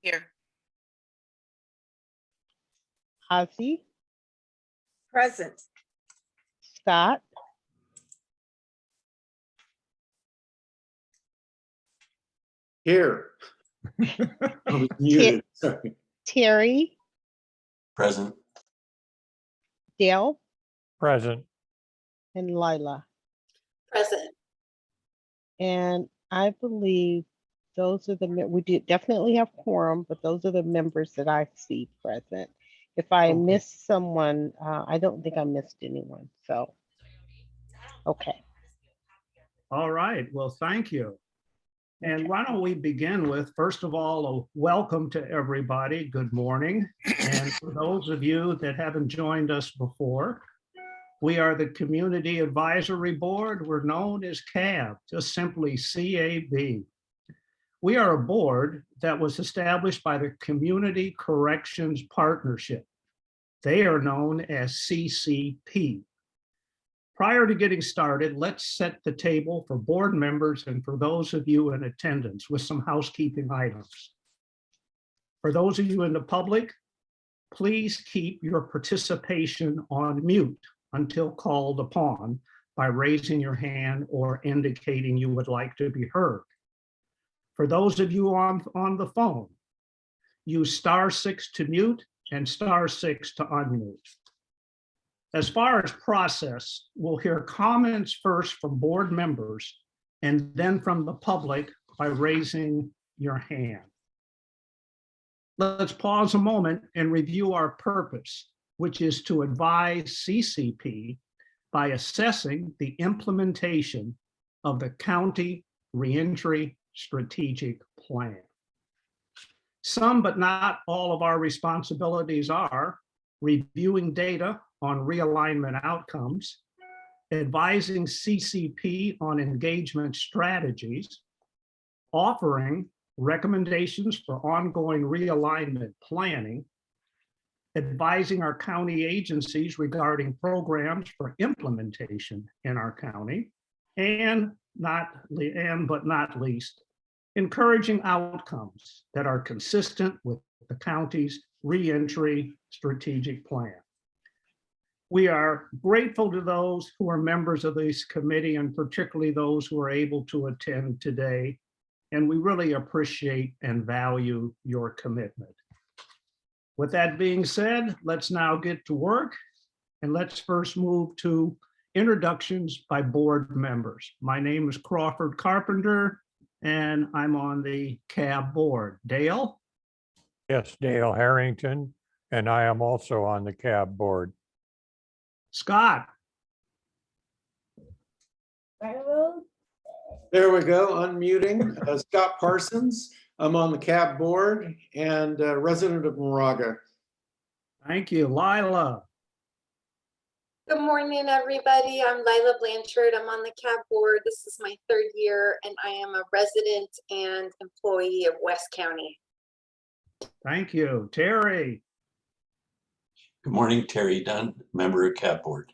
Here. Ozzy, Present. Scott, Here. I'm muted. Sorry. Terry, Present. Dale, Present. and Lila. Present. And I believe those are we did definitely have quorum, but those are the members that I see present. If I Okay. missed someone, I don't think I missed anyone. So, okay. All right, well, thank you. And why don't we begin with, first of all, a welcome to everybody. Good morning. And for those of you that haven't joined us before, we are the Community Advisory Board. We're known as CAB, just simply CAB. We are a board that was established by the Community Corrections Partnership. They are known as CCP. Prior to getting started, let's set the table for board members and for those of you in attendance with some housekeeping items. For those of you in the public, please keep your participation on mute until called upon by raising your hand or indicating you would like to be heard. For those of you on the phone, use *6 to mute and *6 to unmute. As far as process, we'll hear comments first from board members and then from the public by raising your hand. Let's pause a moment and review our purpose, which is to advise CCP by assessing the implementation of the County Reentry Strategic Plan. Some, but not all of our responsibilities are reviewing data on realignment outcomes, advising CCP on engagement strategies, offering recommendations for ongoing realignment planning, advising our county agencies regarding programs for implementation in our county, and but not least, encouraging outcomes that are consistent with the county's reentry strategic plan. We are grateful to those who are members of this committee and particularly those who are able to attend today. And we really appreciate and value your commitment. With that being said, let's now get to work. And let's first move to introductions by board members. My name is Crawford Carpenter, and I'm on the CAB board. Dale? Yes, Dale Harrington, and I am also on the CAB board. Scott? There we go, unmuting. Scott Parsons. I'm on the CAB board and resident of Moraga. Thank you. Lila? Good morning, everybody. I'm Lila Blanchard. I'm on the CAB board. This is my 3rd year, and I am a resident and employee of West County. Thank you. Terry? Good morning, Terry Dunn, member of CAB board.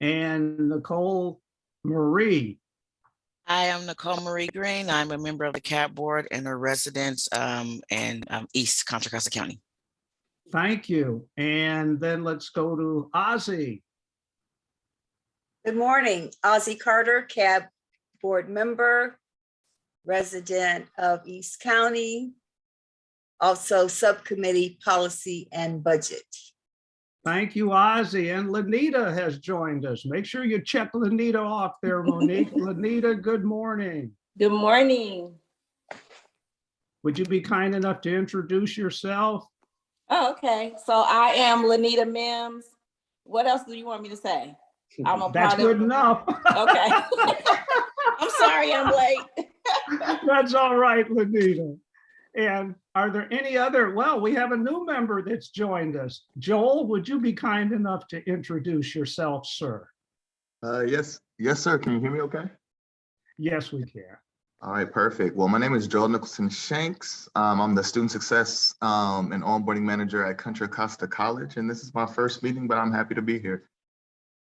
And Nicole Marie? I am Nicole Marie Green. I'm a member of the CAB board and a resident in East Contra Costa County. Thank you. And then let's go to Ozzy. Good morning, Ozzy Carter, CAB board member, resident of East County, also Subcommittee Policy and Budget. Thank you, Ozzy. And Lanita has joined us. Make sure you check Lanita off there, Monique. Lanita, good morning. Good morning. Would you be kind enough to introduce yourself? Oh, okay. So I am Lanita Mims. What else do you want me to say? I'm a That's part of- good enough. Okay. I'm sorry I'm late. That's all right, Lanita. And are there any other, well, we have a new member that's joined us. Joel, would you be kind enough to introduce yourself, sir? Yes, sir. Can you hear me okay? Yes, we can. All right, perfect. Well, my name is Joel Nicholson Shanks. I'm the Student Success and Onboarding Manager at Contra Costa College, and this is my first meeting, but I'm happy to be here.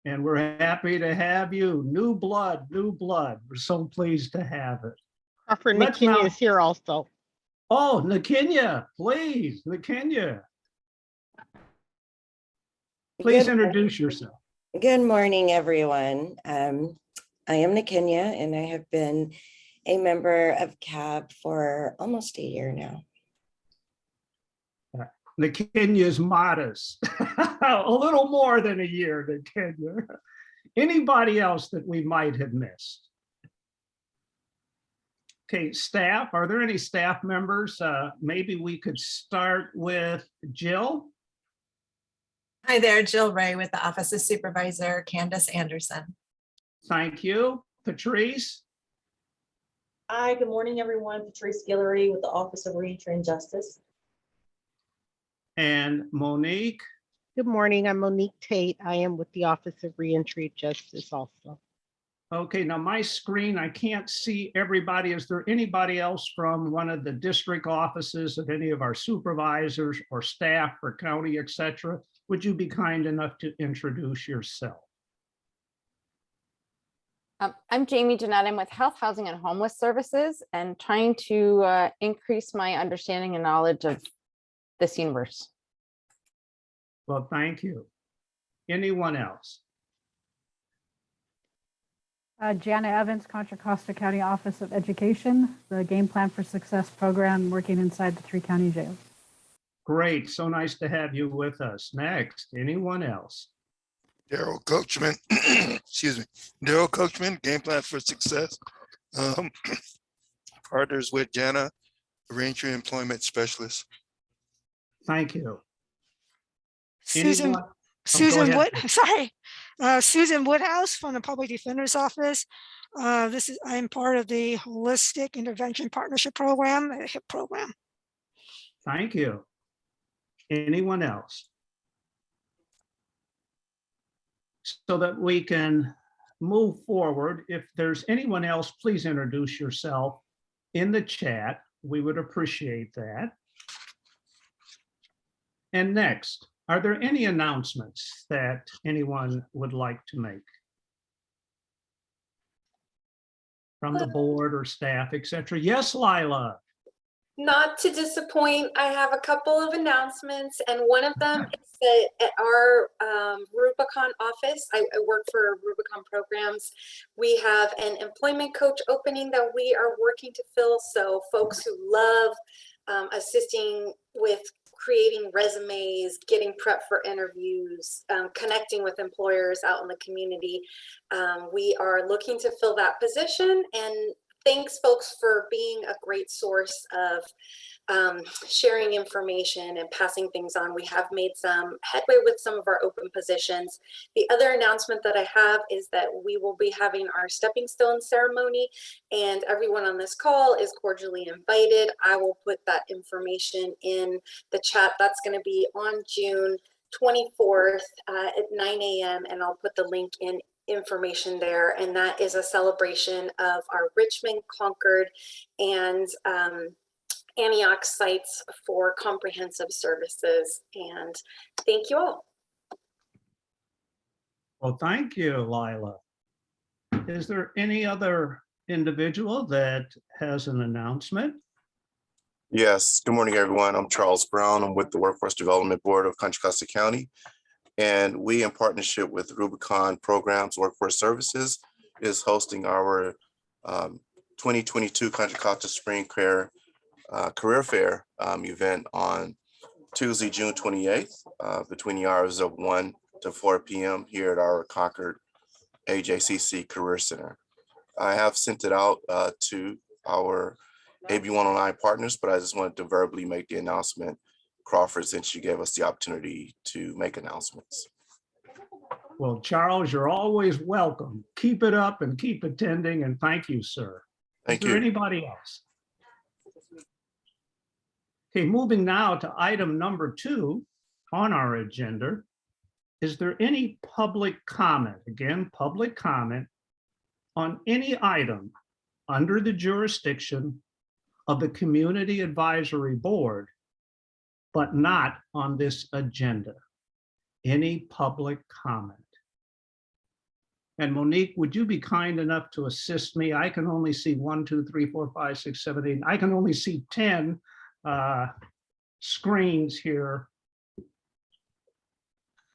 And we're happy to have you. New blood, new blood. We're so pleased to have it. Crawford Let's McKinney now- is here also. Oh, Nakenya, please, Nakenya. Please introduce yourself. Good morning, everyone. I am Nakenya, and I have been a member of CAB for almost a year now. Nakenya is modest, a little more than a year, Nakenya. Anybody else that we might have missed? Okay, staff, are there any staff members? Maybe we could start with Jill. Hi there, Jill Ray with the Office of Supervisor Candace Anderson. Thank you. Patrice. Hi, good morning, everyone. Patrice Guillory with the Office of Reentry and Justice. And Monique. Good morning. I'm Monique Tate. I am with the Office of Reentry Justice also. Okay, now my screen, I can't see everybody. Is there anybody else from one of the district offices of any of our supervisors or staff or county, etc.? Would you be kind enough to introduce yourself? I'm Jamie Jeanette. I'm with Health, Housing, and Homeless Services and trying to increase my understanding and knowledge of this universe. Well, thank you. Anyone else? Jana Evans, Contra Costa County Office of Education, the Game Plan for Success program working inside the 3 county jails. Great, so nice to have you with us. Next, anyone else? Daryl Coachman, excuse me, Daryl Coachman, Game Plan for Success. Partners with Jana, Reentry Employment Specialist. Thank you. Susan Woodhouse from the Public Defender's Office. I'm part of the Holistic Intervention Partnership Program, the HIP program. Thank you. Anyone else? So that we can move forward, if there's anyone else, please introduce yourself in the chat. We would appreciate that. And next, are there any announcements that anyone would like to make? From the board or staff, etc. Yes, Lila. Not to disappoint, I have a couple of announcements, and one of them is that at our Rubicon office, I work for Rubicon Programs, we have an employment coach opening that we are working to fill. So folks who love assisting with creating resumes, getting prepped for interviews, connecting with employers out in the community, we are looking to fill that position. And thanks, folks, for being a great source of sharing information and passing things on. We have made some headway with some of our open positions. The other announcement that I have is that we will be having our stepping stone ceremony, and everyone on this call is cordially invited. I will put that information in the chat. That's going to be on June 24th at 9 a.m. and I'll put the link in information there, and that is a celebration of our Richmond, Concord, and Antioch sites for comprehensive services. And thank you all. Well, thank you, Lila. Is there any other individual that has an announcement? Yes, good morning, everyone. I'm Charles Brown. I'm with the Workforce Development Board of Contra Costa County. And we, in partnership with Rubicon Programs Workforce Services, is hosting our 2022 Contra Costa Spring Career Fair event on Tuesday, June 28th, between the hours of 1 to 4 p.m. here at our Concord AJCC Career Center. I have sent it out to our AB 109 partners, but I just wanted to verbally make the announcement, Crawford, since you gave us the opportunity to make announcements. Well, Charles, you're always welcome. Keep it up and keep attending, and thank you, sir. Thank you. Is there anybody else? Okay, moving now to item number 2 on our agenda. Is there any public comment, again, public comment, on any item under the jurisdiction of the Community Advisory Board, but not on this agenda? Any public comment? And Monique, would you be kind enough to assist me? I can only see 1, 2, 3, 4, 5, 6, 7, 8. I can only see 10 screens here.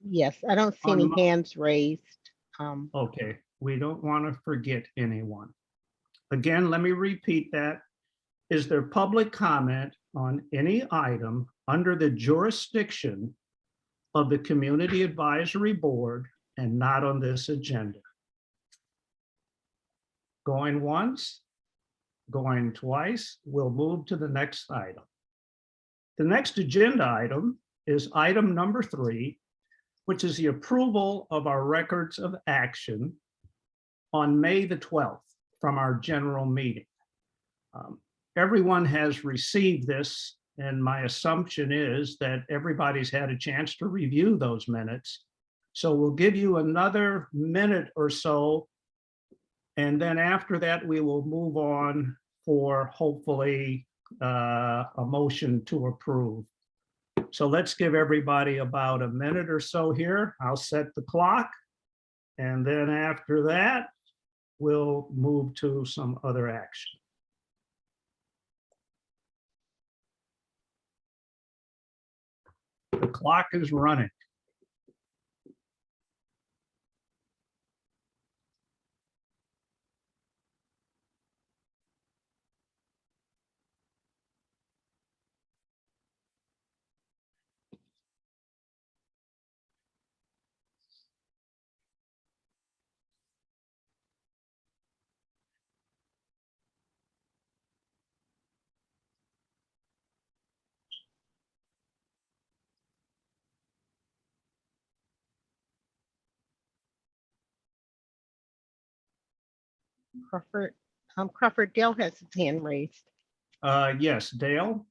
Yes, I don't see any hands raised. Okay, we don't want to forget anyone. Again, let me repeat that. Is there public comment on any item under the jurisdiction of the Community Advisory Board and not on this agenda? Going once, going twice, we'll move to the next item. The next agenda item is item number 3, which is the approval of our records of action on May the 12th from our general meeting. Everyone has received this, and my assumption is that everybody's had a chance to review those minutes. So we'll give you another minute or so, and then after that, we will move on for hopefully a motion to approve. So let's give everybody about a minute or so here. I'll set the clock. And then after that, we'll move to some other action. The clock is running. Crawford Dale has his hand raised. Yes, Dale,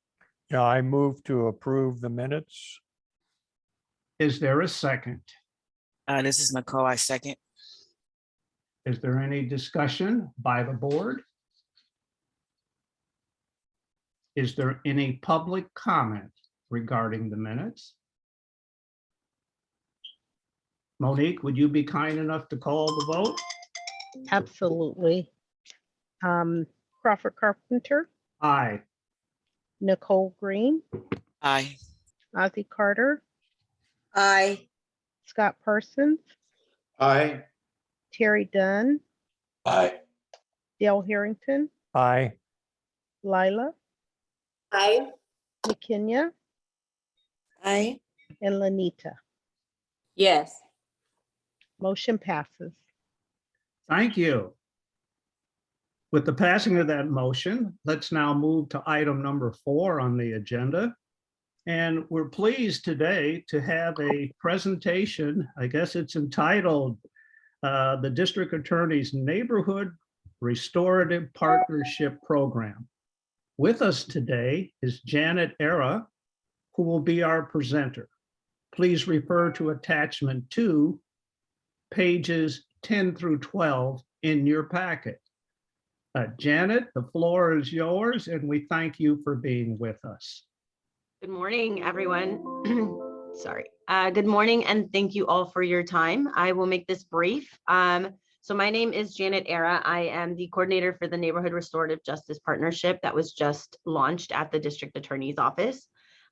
Yeah, I move to approve the minutes. is there a second? This is Nicole, I second. Is there any discussion by the board? Is there any public comment regarding the minutes? Monique, would you be kind enough to call the vote? Absolutely. Crawford Carpenter, Aye. Nicole Green, Aye. Ozzy Carter, Aye. Scott Parsons, Aye. Terry Dunn, Aye. Dale Harrington, Aye. Lila, Aye. McKenya, Aye. and Lanita. Yes. Motion passes. Thank you. With the passing of that motion, let's now move to item number 4 on the agenda. And we're pleased today to have a presentation, I guess it's entitled the District Attorney's Neighborhood Restorative Partnership Program. With us today is Janet Era, who will be our presenter. Please refer to attachment 2, pages 10 through 12 in your packet. Janet, the floor is yours, and we thank you for being with us. Good morning, everyone. Sorry. Good morning, and thank you all for your time. I will make this brief. So my name is Janet Era. I am the coordinator for the Neighborhood Restorative Justice Partnership that was just launched at the District Attorney's Office.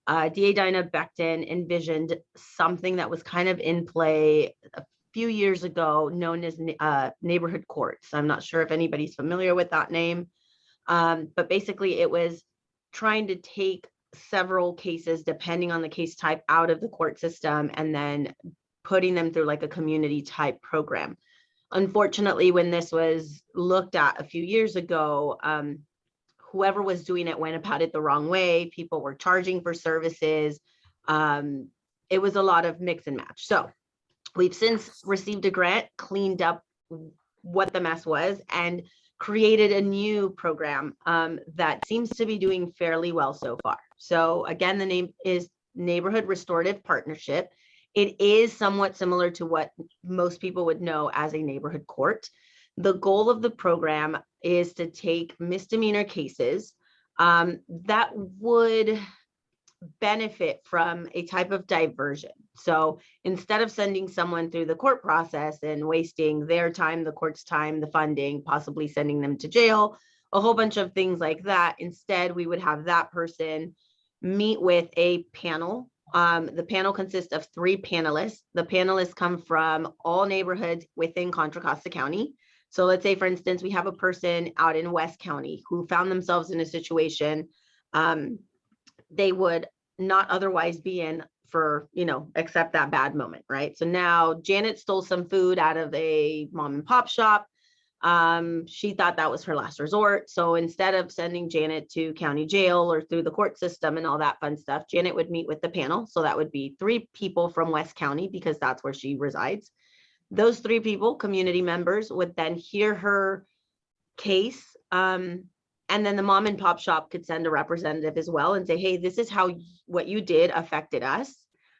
DA Dinah Becton envisioned something that was kind of in play a few years ago, known as neighborhood courts. I'm not sure if anybody's familiar with that name, but basically it was trying to take several cases, depending on the case type, out of the court system and then putting them through like a community type program. Unfortunately, when this was looked at a few years ago, whoever was doing it went about it the wrong way. People were charging for services. It was a lot of mix and match. So we've since received a grant, cleaned up what the mess was, and created a new program that seems to be doing fairly well so far. So again, the name is Neighborhood Restorative Partnership. It is somewhat similar to what most people would know as a neighborhood court. The goal of the program is to take misdemeanor cases that would benefit from a type of diversion. So instead of sending someone through the court process and wasting their time, the court's time, the funding, possibly sending them to jail, a whole bunch of things like that, instead we would have that person meet with a panel. The panel consists of 3 panelists. The panelists come from all neighborhoods within Contra Costa County. So let's say, for instance, we have a person out in West County who found themselves in a situation they would not otherwise be in for, except that bad moment, right? So now Janet stole some food out of a mom and pop shop. She thought that was her last resort. So instead of sending Janet to county jail or through the court system and all that fun stuff, Janet would meet with the panel. So that would be 3 people from West County because that's where she resides. Those 3 people, community members, would then hear her case. And then the mom and pop shop could send a representative as well and say, hey, this is how what you did affected us.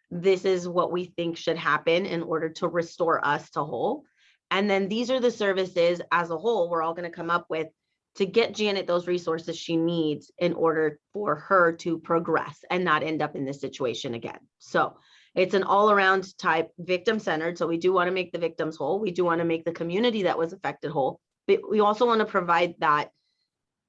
This is what we think should happen in order to restore us to whole. And then these are the services as a whole we're all going to come up with to get Janet those resources she needs in order for her to progress and not end up in this situation again. So it's an all-around type victim-centered. So we do want to make the victims whole. We do want to make the community that was affected whole. But we also want to provide that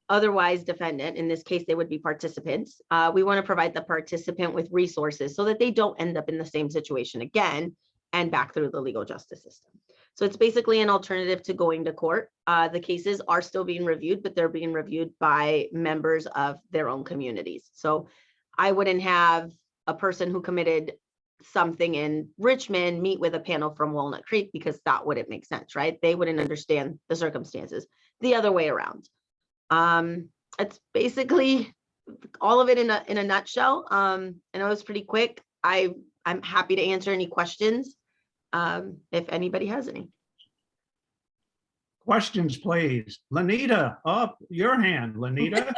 otherwise defendant, in this case, they would be participants. We want to provide the participant with resources so that they don't end up in the same situation again and back through the legal justice system. So it's basically an alternative to going to court. The cases are still being reviewed, but they're being reviewed by members of their own communities. So I wouldn't have a person who committed something in Richmond meet with a panel from Walnut Creek because that wouldn't make sense, right? They wouldn't understand the circumstances. The other way around. It's basically all of it in a nutshell. I know it's pretty quick. I'm happy to answer any questions if anybody has any. Questions, please. Lanita, up your hand, Lanita.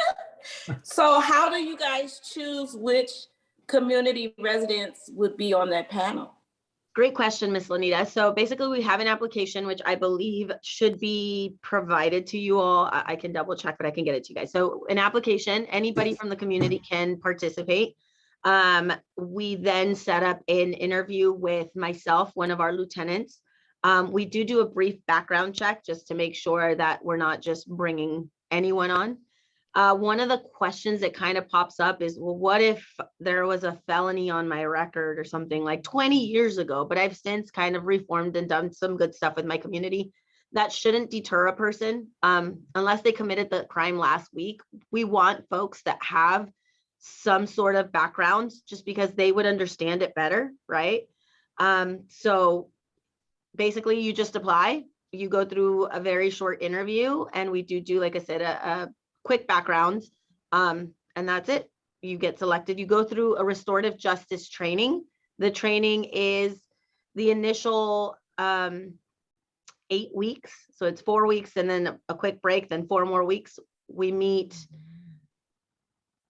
So how do you guys choose which community residents would be on that panel? Great question, Ms. Lanita. So basically we have an application, which I believe should be provided to you all. I can double check, but I can get it to you guys. So an application, anybody from the community can participate. We then set up an interview with myself, one of our lieutenants. We do a brief background check just to make sure that we're not just bringing anyone on. One of the questions that kind of pops up is, well, what if there was a felony on my record or something like 20 years ago, but I've since kind of reformed and done some good stuff with my community? That shouldn't deter a person unless they committed the crime last week. We want folks that have some sort of background just because they would understand it better, right? So basically you just apply, you go through a very short interview, and we do, like I said, a quick background, and that's it. You get selected. You go through a restorative justice training. The training is the initial 8 weeks. So it's 4 weeks and then a quick break, then 4 more weeks. We meet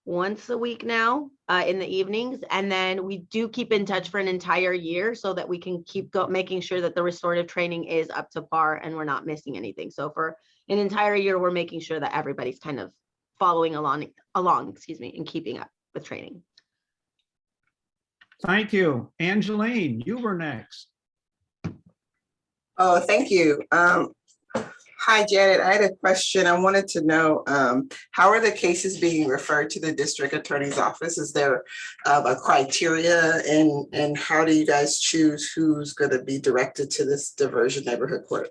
once a week now in the evenings, and then we do keep in touch for an entire year so that we can keep making sure that the restorative training is up to par and we're not missing anything. So for an entire year, we're making sure that everybody's kind of following along, and keeping up with training. Thank you. Angeline, you were next. Oh, thank you. Hi, Janet. I had a question. I wanted to know, how are the cases being referred to the district attorney's office? Is there a criteria, and how do you guys choose who's going to be directed to this diversion neighborhood court?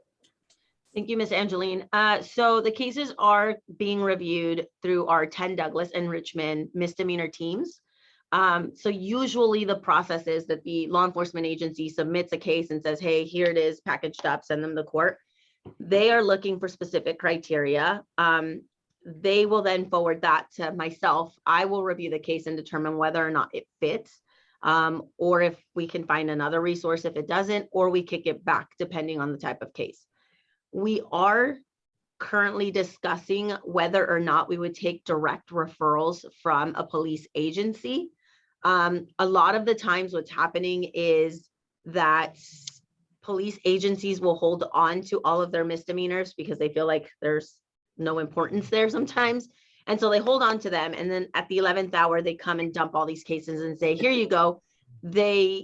Thank you, Ms. Angeline. So the cases are being reviewed through our 10 Douglas and Richmond misdemeanor teams. So usually the process is that the law enforcement agency submits a case and says, hey, here it is, packaged up, send them to court. They are looking for specific criteria. They will then forward that to myself. I will review the case and determine whether or not it fits, or if we can find another resource if it doesn't, or we kick it back depending on the type of case. We are currently discussing whether or not we would take direct referrals from a police agency. A lot of the times what's happening is that police agencies will hold on to all of their misdemeanors because they feel like there's no importance there sometimes. And so they hold on to them. And then at the 11th hour, they come and dump all these cases and say, here you go. They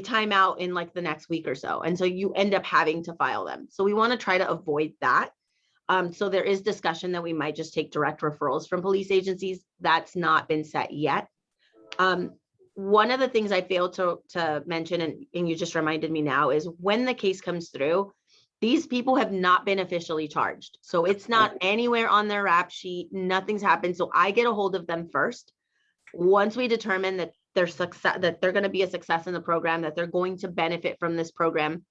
time out in like the next week or so. And so you end up having to file them. So we want to try to avoid that. So there is discussion that we might just take direct referrals from police agencies. That's not been set yet. One of the things I failed to mention, and you just reminded me now, is when the case comes through, these people have not been officially charged. So it's not anywhere on their rap sheet. Nothing's happened. So I get a hold of them first. Once we determine that they're going to be a success in the program, that they're going to benefit from this program,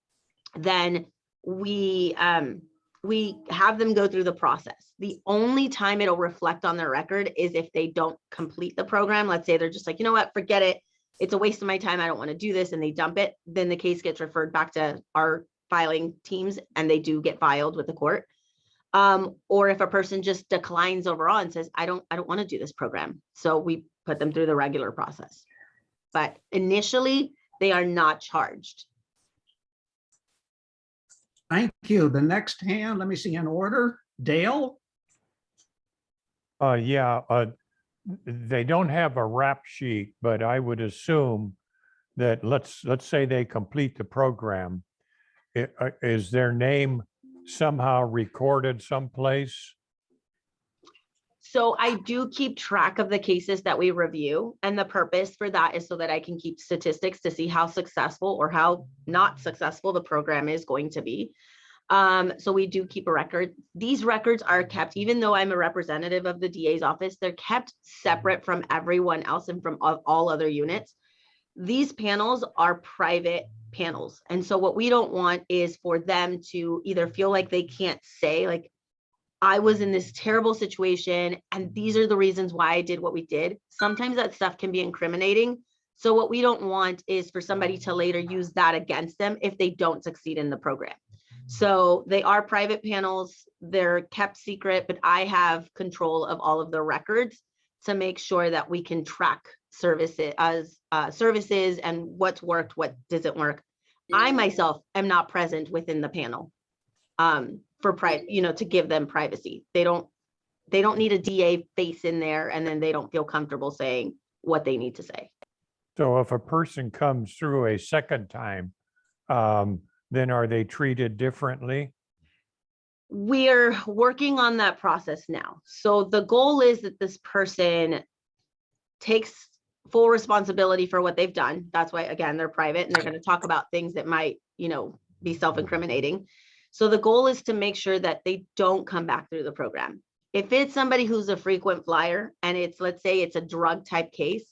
then we have them go through the process. The only time it'll reflect on their record is if they don't complete the program. Let's say they're just like, you know what, forget it. It's a waste of my time. I don't want to do this. And they dump it. Then the case gets referred back to our filing teams and they do get filed with the court. Or if a person just declines overall and says, I don't want to do this program. So we put them through the regular process. But initially they are not charged. Thank you. The next hand, let me see in order. Dale? They don't have a rap sheet, but I would assume that let's say they complete the program. Is their name somehow recorded someplace? So I do keep track of the cases that we review, and the purpose for that is so that I can keep statistics to see how successful or how not successful the program is going to be. So we do keep a record. These records are kept, even though I'm a representative of the DA's office, they're kept separate from everyone else and from all other units. These panels are private panels. And so what we don't want is for them to either feel like they can't say, like, I was in this terrible situation and these are the reasons why I did what we did. Sometimes that stuff can be incriminating. So what we don't want is for somebody to later use that against them if they don't succeed in the program. So they are private panels, they're kept secret, but I have control of all of the records to make sure that we can track services and what's worked, what doesn't work. I myself am not present within the panel to give them privacy. They don't need a DA face in there and then they don't feel comfortable saying what they need to say. So if a person comes through a second time, then are they treated differently? We're working on that process now. So the goal is that this person takes full responsibility for what they've done. That's why, again, they're private and they're going to talk about things that might, be self-incriminating. So the goal is to make sure that they don't come back through the program. If it's somebody who's a frequent flyer and let's say it's a drug type case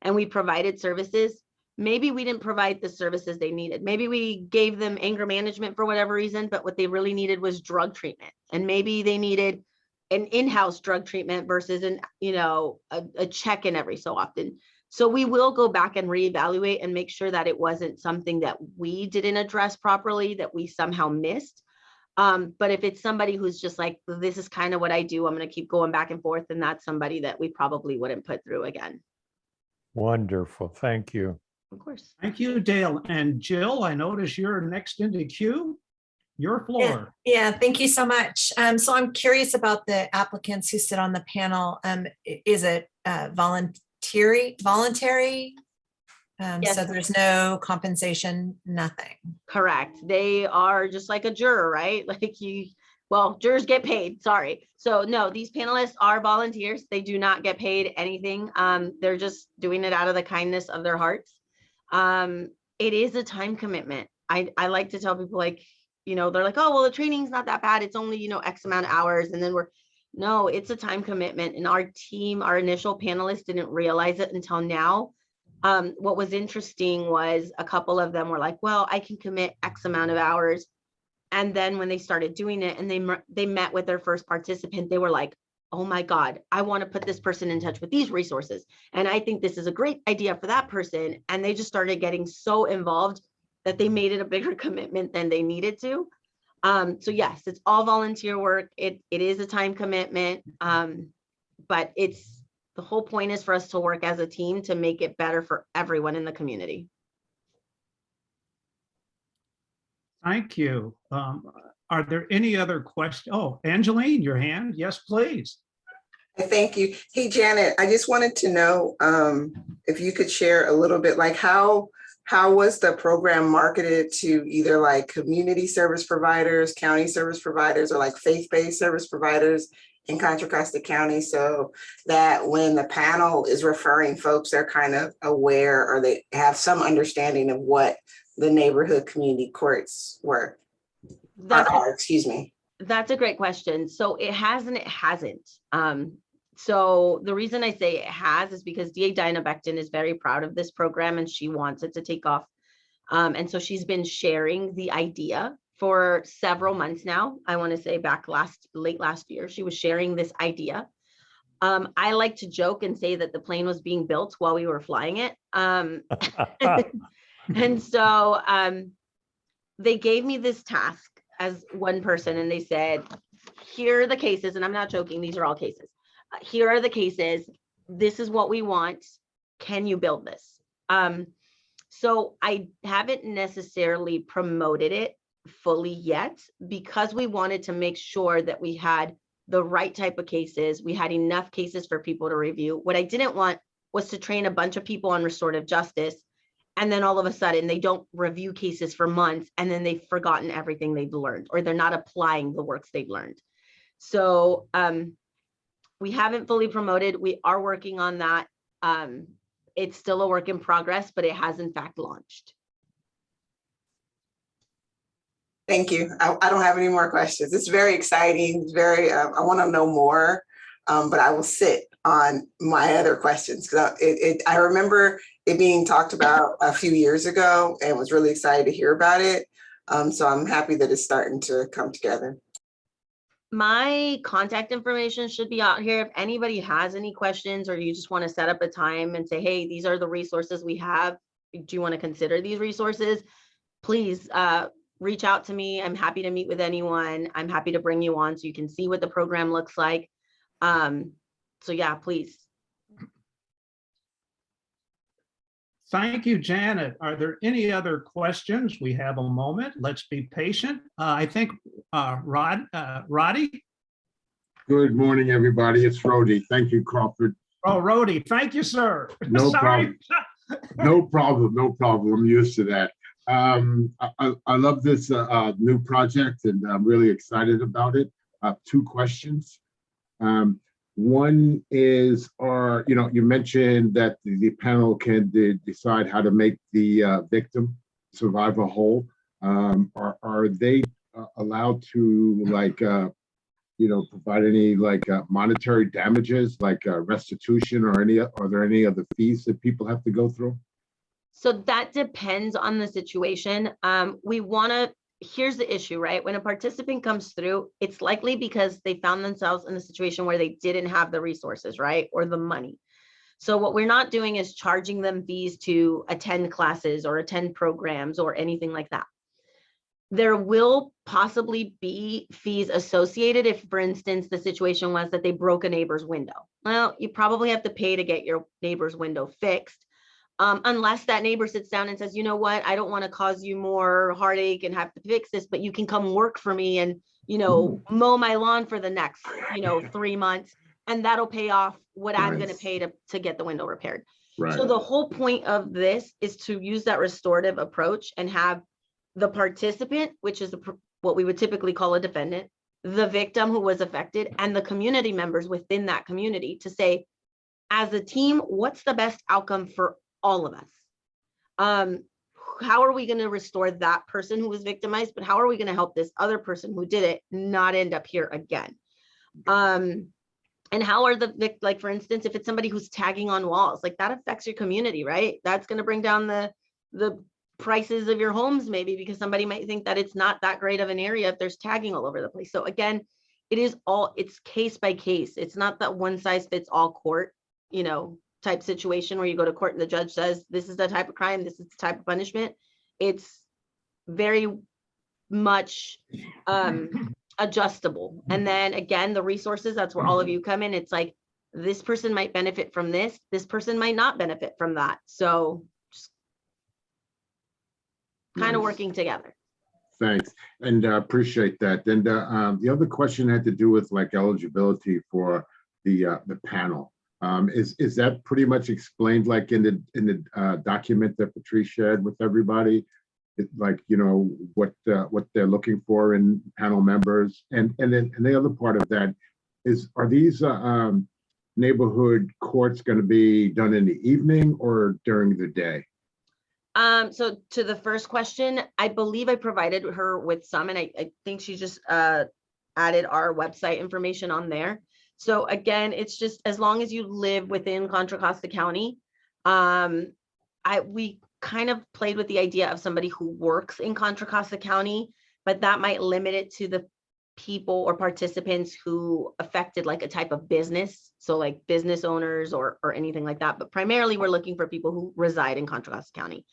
and we provided services, maybe we didn't provide the services they needed. Maybe we gave them anger management for whatever reason, but what they really needed was drug treatment. And maybe they needed an in-house drug treatment versus a check-in every so often. So we will go back and reevaluate and make sure that it wasn't something that we didn't address properly, that we somehow missed. But if it's somebody who's just like, this is kind of what I do, I'm going to keep going back and forth, and that's somebody that we probably wouldn't put through again. Wonderful. Thank you. Of course. Thank you, Dale. And Jill, I notice you're next in the queue. Your floor. Yeah, thank you so much. So I'm curious about the applicants who sit on the panel. Is it voluntary? Yes. So there's no compensation, nothing. Correct. They are just like a juror, right? Jurors get paid, sorry. So no, these panelists are volunteers. They do not get paid anything. They're just doing it out of the kindness of their hearts. It is a time commitment. I like to tell people, they're like, oh, well, the training's not that bad. It's only, X amount of hours. And then no, it's a time commitment. And our team, our initial panelists didn't realize it until now. What was interesting was a couple of them were like, well, I can commit X amount of hours. And then when they started doing it and they met with their first participant, they were like, oh my God, I want to put this person in touch with these resources. And I think this is a great idea for that person. And they just started getting so involved that they made it a bigger commitment than they needed to. So yes, it's all volunteer work. It is a time commitment, but the whole point is for us to work as a team to make it better for everyone in the community. Thank you. Are there any other questions? Oh, Angeline, your hand. Yes, please. Thank you. Hey, Janet, I just wanted to know if you could share a little bit, like how how was the program marketed to either like community service providers, county service providers, or like faith-based service providers in Contra Costa County, so that when the panel is referring folks, they're kind of aware, or they have some understanding of what the neighborhood community courts were? Excuse me. That's a great question. So it has and it hasn't. So the reason I say it has is because DA Dinah Becton is very proud of this program and she wants it to take off. And so she's been sharing the idea for several months now. I want to say back late last year, she was sharing this idea. I like to joke and say that the plane was being built while we were flying it. And so they gave me this task as one person and they said, here are the cases, and I'm not joking, these are all cases. Here are the cases. This is what we want. Can you build this? So I haven't necessarily promoted it fully yet because we wanted to make sure that we had the right type of cases. We had enough cases for people to review. What I didn't want was to train a bunch of people on restorative justice, and then all of a sudden they don't review cases for months, and then they've forgotten everything they've learned, or they're not applying the works they've learned. So we haven't fully promoted. We are working on that. It's still a work in progress, but it has in fact launched. Thank you. I don't have any more questions. It's very exciting. It's very, I want to know more, but I will sit on my other questions because I remember it being talked about a few years ago and was really excited to hear about it. So I'm happy that it's starting to come together. My contact information should be out here. If anybody has any questions or you just want to set up a time and say, hey, these are the resources we have. Do you want to consider these resources? Please reach out to me. I'm happy to meet with anyone. I'm happy to bring you on so you can see what the program looks like. So yeah, please. Thank you, Janet. Are there any other questions? We have a moment. Let's be patient. I think Roddy? Good morning, everybody. It's Rody. Thank you, Crawford. Oh, Rody, thank you, sir. No Sorry. problem. No problem. I'm used to that. I love this new project and I'm really excited about it. Two questions. One is, you mentioned that the panel can decide how to make the victim survivor whole. Are they allowed to provide any monetary damages, like restitution, or are there any other fees that people have to go through? So that depends on the situation. Here's the issue, right? When a participant comes through, it's likely because they found themselves in a situation where they didn't have the resources, right? Or the money. So what we're not doing is charging them fees to attend classes or attend programs or anything like that. There will possibly be fees associated if, for instance, the situation was that they broke a neighbor's window. Well, you probably have to pay to get your neighbor's window fixed. Unless that neighbor sits down and says, you know what, I don't want to cause you more heartache and have to fix this, but you can come work for me and, mow my lawn for the next, 3 months, and that'll pay off what I'm going to pay to get the window repaired. Right. So the whole point of this is to use that restorative approach and have the participant, which is what we would typically call a defendant, the victim who was affected, and the community members within that community to say, as a team, what's the best outcome for all of us? How are we going to restore that person who was victimized, but how are we going to help this other person who did it not end up here again? And how are like, for instance, if it's somebody who's tagging on walls, like that affects your community, right? That's going to bring down the prices of your homes, maybe, because somebody might think that it's not that great of an area if there's tagging all over the place. So again, it's case by case. It's not that one size fits all court, type situation where you go to court and the judge says, this is the type of crime, this is the type of punishment. It's very much adjustable. And then again, the resources, that's where all of you come in. It's like, this person might benefit from this person might not benefit from that. So just kind of working together. Thanks, and appreciate that. And the other question had to do with eligibility for the panel. Is that pretty much explained like in the document that Patrice shared with everybody? Like, you know, what they're looking for in panel members, and then the other part of that is, are these neighborhood courts going to be done in the evening or during the day? So to the first question, I believe I provided her with some, and I think she just added our website information on there. So again, it's just as long as you live within Contra Costa County, we kind of played with the idea of somebody who works in Contra Costa County, but that might limit it to the people or participants who affected like a type of business. So like business owners or anything like that. But primarily we're looking for people who reside in Contra Costa County.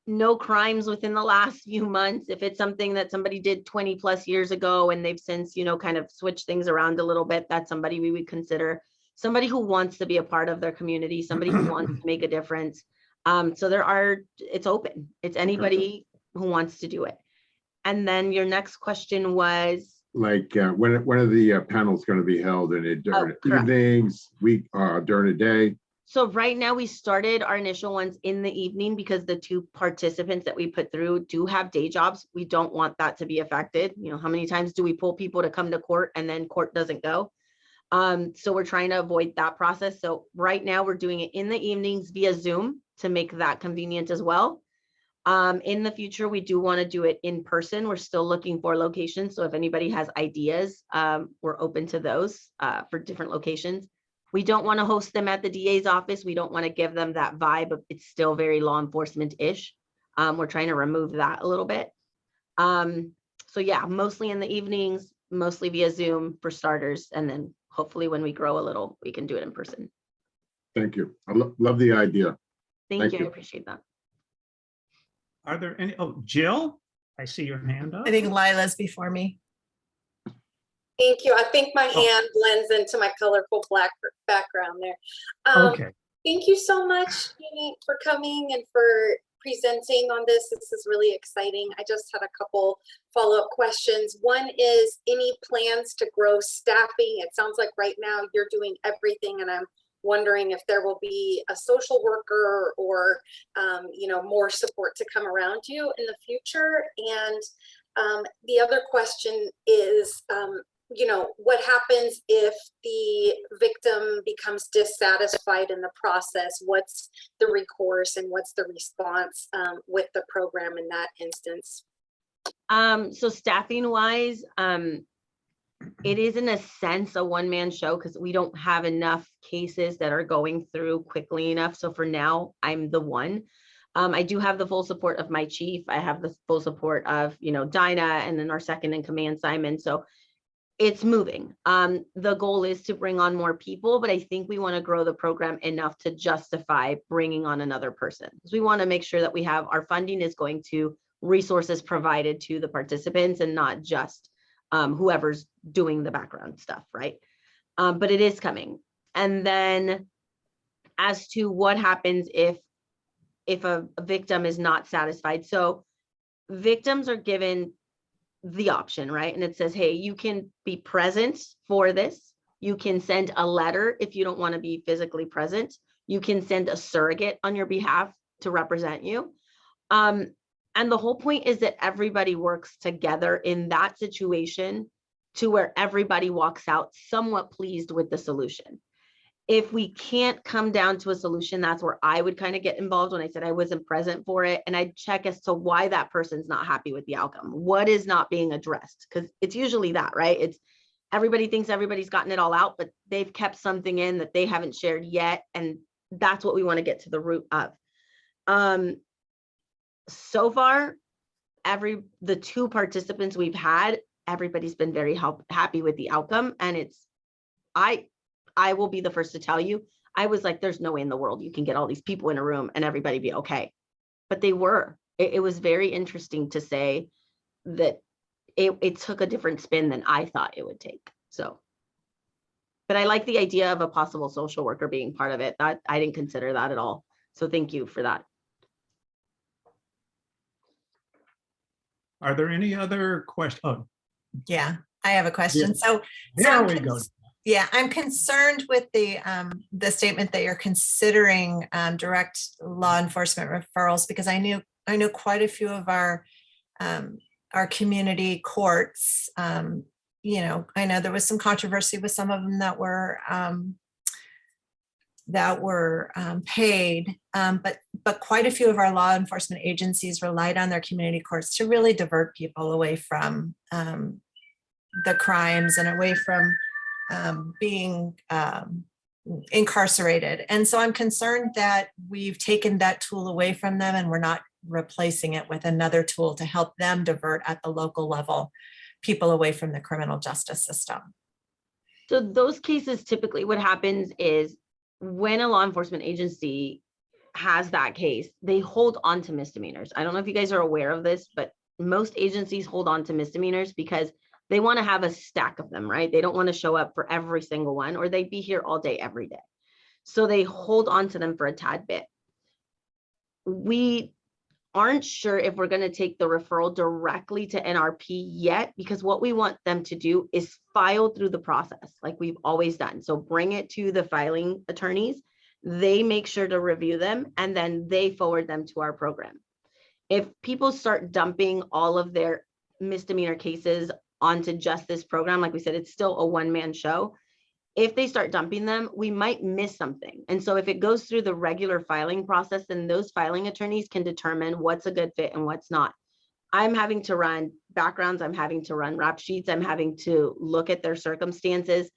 No crimes within the last few months. If it's something that somebody did 20 plus years ago and they've since, you know, kind of switched things around a little bit, that's somebody we would consider somebody who wants to be a part of their community, somebody who wants to make a difference. So it's open. It's anybody who wants to do it. And then your next question was, like, when are the panels going to be held? And during evenings, during the day? So right now we started our initial ones in the evening because the 2 participants that we put through do have day jobs. We don't want that to be affected. You know, how many times do we pull people to come to court and then court doesn't go? So we're trying to avoid that process. So right now we're doing it in the evenings via Zoom to make that convenient as well. In the future, we do want to do it in person. We're still looking for locations. So if anybody has ideas, we're open to those for different locations. We don't want to host them at the DA's office. We don't want to give them that vibe of it's still very law enforcement-ish. We're trying to remove that a little bit. So yeah, mostly in the evenings, mostly via Zoom for starters. And then hopefully when we grow a little, we can do it in person. Thank you. I love the idea. Thank you. I appreciate that. Are there any, Jill, I see your hand up. I think Lila's before me. Thank you. I think my hand blends into my colorful black background there. Okay. Thank you so much, Jeannie, for coming and for presenting on this. This is really exciting. I just had a couple follow-up questions. One is, any plans to grow staffing? It sounds like right now you're doing everything, and I'm wondering if there will be a social worker or you know, more support to come around you in the future. And the other question is, you know, what happens if the victim becomes dissatisfied in the process? What's the recourse and what's the response with the program in that instance? So staffing wise, it is in a sense a one-man show because we don't have enough cases that are going through quickly enough. So for now, I'm the one. I do have the full support of my chief. I have the full support of, you know, Dinah, and then our second in command, Simon. So it's moving. The goal is to bring on more people, but I think we want to grow the program enough to justify bringing on another person. So we want to make sure that we have our funding is going to resources provided to the participants and not just whoever's doing the background stuff, right? But it is coming. And then as to what happens if a victim is not satisfied. So victims are given the option, right? And it says, hey, you can be present for this. You can send a letter if you don't want to be physically present. You can send a surrogate on your behalf to represent you. And the whole point is that everybody works together in that situation to where everybody walks out somewhat pleased with the solution. If we can't come down to a solution, that's where I would kind of get involved when I said I wasn't present for it. And I'd check as to why that person's not happy with the outcome. What is not being addressed? Because it's usually that, right? It's everybody thinks everybody's gotten it all out, but they've kept something in that they haven't shared yet. And that's what we want to get to the root of. So far, the 2 participants we've had, everybody's been very happy with the outcome. And I will be the first to tell you, I was like, there's no way in the world you can get all these people in a room and everybody be okay. But they were. It was very interesting to say that it took a different spin than I thought it would take. So, but I like the idea of a possible social worker being part of it. I didn't consider that at all. So thank you for that. Are there any other questions? Oh, yeah, I have a question. So there we go. Yeah, I'm concerned with the statement that you're considering direct law enforcement referrals, because I know quite a few of our community courts. You know, I know there was some controversy with some of them that were paid, but quite a few of our law enforcement agencies relied on their community courts to really divert people away from the crimes and away from being incarcerated. And so I'm concerned that we've taken that tool away from them and we're not replacing it with another tool to help them divert at the local level people away from the criminal justice system. So those cases, typically what happens is when a law enforcement agency has that case, they hold on to misdemeanors. I don't know if you guys are aware of this, but most agencies hold on to misdemeanors because they want to have a stack of them, right? They don't want to show up for every single one, or they'd be here all day, every day. So they hold on to them for a tad bit. We aren't sure if we're going to take the referral directly to NRP yet, because what we want them to do is file through the process like we've always done. So bring it to the filing attorneys. They make sure to review them, and then they forward them to our program. If people start dumping all of their misdemeanor cases onto just this program, like we said, it's still a one-man show. If they start dumping them, we might miss something. And so if it goes through the regular filing process, then those filing attorneys can determine what's a good fit and what's not. I'm having to run backgrounds, I'm having to run rap sheets, I'm having to look at their circumstances.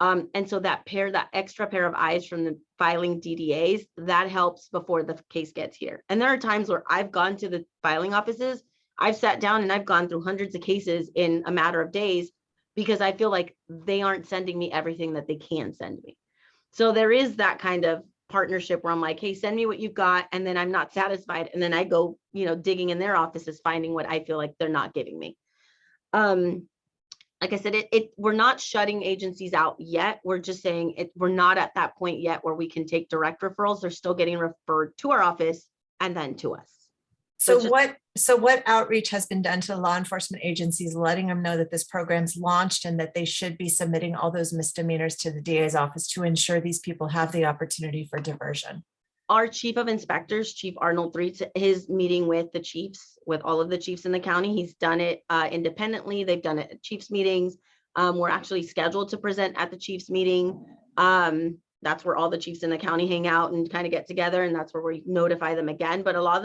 And so that extra pair of eyes from the filing DDAs, that helps before the case gets here. And there are times where I've gone to the filing offices, I've sat down and I've gone through hundreds of cases in a matter of days, because I feel like they aren't sending me everything that they can send me. So there is that kind of partnership where I'm like, hey, send me what you've got. And then I'm not satisfied. And then I go, digging in their offices, finding what I feel like they're not giving me. Like I said, we're not shutting agencies out yet. We're just saying we're not at that point yet where we can take direct referrals. They're still getting referred to our office and then to us. So what outreach has been done to law enforcement agencies, letting them know that this program's launched and that they should be submitting all those misdemeanors to the DA's office to ensure these people have the opportunity for diversion? Our chief of inspectors, Chief Arnold Threets, his meeting with the chiefs, with all of the chiefs in the county. He's done it independently. They've done it at chiefs meetings. We're actually scheduled to present at the chiefs meeting. That's where all the chiefs in the county hang out and kind of get together, and that's where we notify them again. But a lot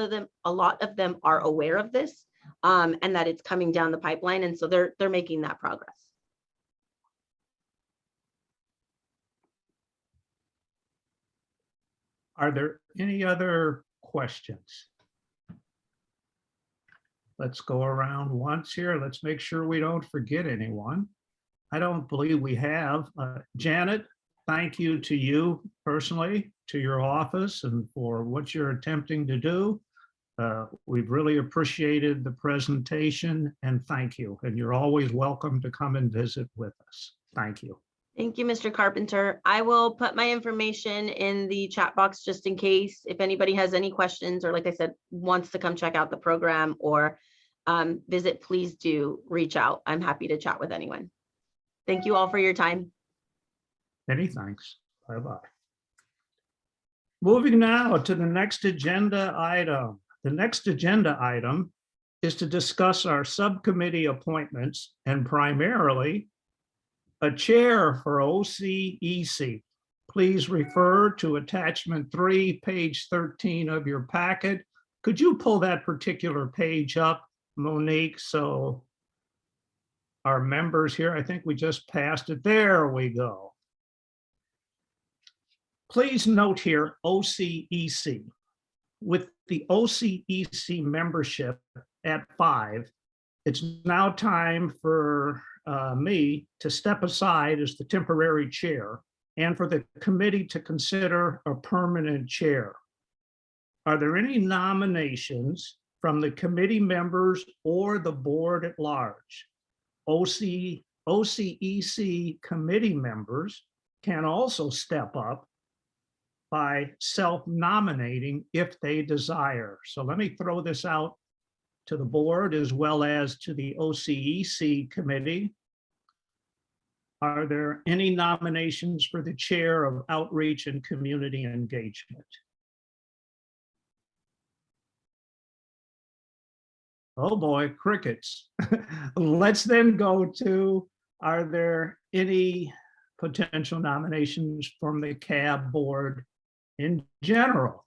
of them are aware of this and that it's coming down the pipeline, and so they're making that progress. Are there any other questions? Let's go around once here. Let's make sure we don't forget anyone. I don't believe we have. Janet, thank you to you personally, to your office, and for what you're attempting to do. We've really appreciated the presentation, and thank you. And you're always welcome to come and visit with us. Thank you. Thank you, Mr. Carpenter. I will put my information in the chat box just in case if anybody has any questions, or like I said, wants to come check out the program or visit, please do reach out. I'm happy to chat with anyone. Thank you all for your time. Many thanks. Bye-bye. Moving now to the next agenda item. The next agenda item is to discuss our subcommittee appointments, and primarily a chair for OCEC. Please refer to attachment 3, page 13 of your packet. Could you pull that particular page up, Monique, so our members here, I think we just passed it. There we go. Please note here, OCEC. With the OCEC membership at 5, it's now time for me to step aside as the temporary chair and for the committee to consider a permanent chair. Are there any nominations from the committee members or the board at large? OCEC committee members can also step up by self-nominating if they desire. So let me throw this out to the board as well as to the OCEC committee. Are there any nominations for the chair of outreach and community engagement? Oh boy, crickets. Let's then go to, are there any potential nominations from the CAB board in general?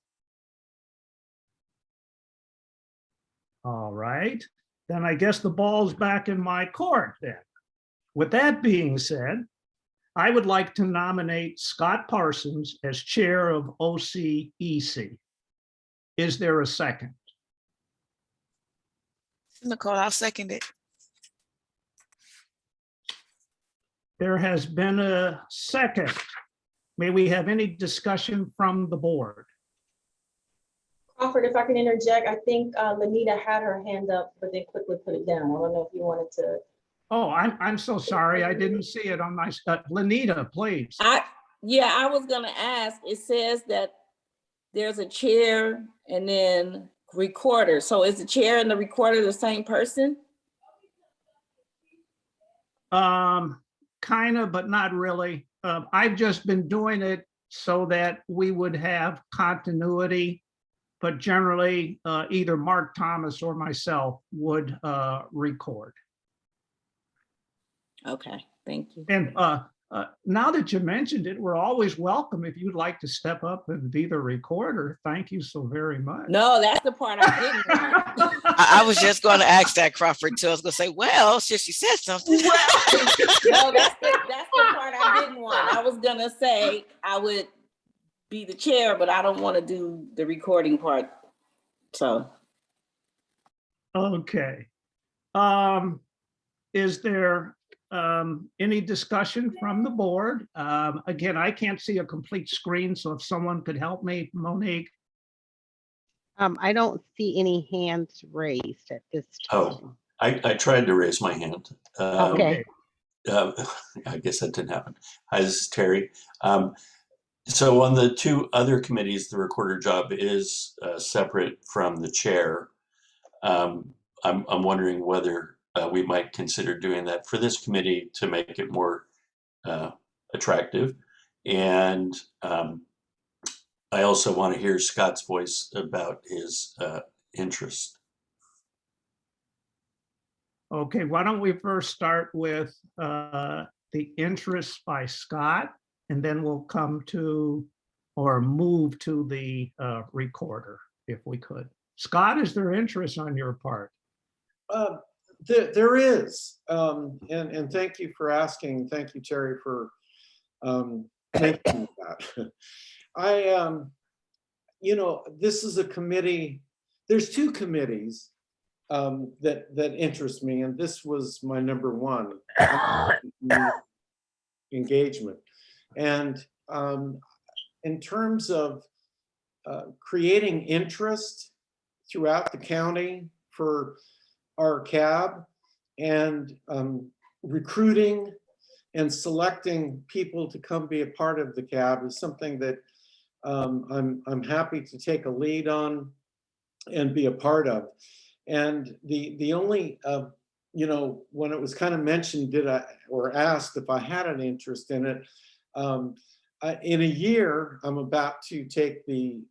All right, then I guess the ball's back in my court then. With that being said, I would like to nominate Scott Parsons as chair of OCEC. Is there a second? Nicole, I'll second it. There has been a second. May we have any discussion from the board? Crawford, if I can interject, I think Lanita had her hand up, but then quickly put it down. I don't know if you wanted to. Oh, I'm so sorry. I didn't see it on my, Lanita, please. Yeah, I was gonna ask, it says that there's a chair and then recorder. So is the chair and the recorder the same person? Kind of, but not really. I've just been doing it so that we would have continuity, but generally either Mark Thomas or myself would record. Okay, thank you. And now that you mentioned it, we're always welcome if you'd like to step up and be the recorder. Thank you so very much. No, that's the part I didn't want. I was just going to ask that, Crawford, too. I was going to say, well, since she said something. No, that's the part I didn't want. I was gonna say I would be the chair, but I don't want to do the recording part. So. Okay. Is there any discussion from the board? Again, I can't see a complete screen, so if someone could help me, Monique. I don't see any hands raised at this time. Oh, I tried to raise my hand. Okay. I guess that didn't happen. Hi, this is Terry. So on the two other committees, the recorder job is separate from the chair. I'm wondering whether we might consider doing that for this committee to make it more attractive. And I also want to hear Scott's voice about his interest. Okay, why don't we first start with the interest by Scott, and then we'll come to or move to the recorder, if we could. Scott, is there interest on your part? There is, and thank you for asking. Thank you, Terry, for thinking that. This is a committee. There's two committees that interest me, and this was my number one engagement. And in terms of creating interest throughout the county for our CAB and recruiting and selecting people to come be a part of the CAB is something that I'm happy to take a lead on and be a part of. And the only, when it was kind of mentioned, or asked if I had an interest in it, in a year, I'm about to take the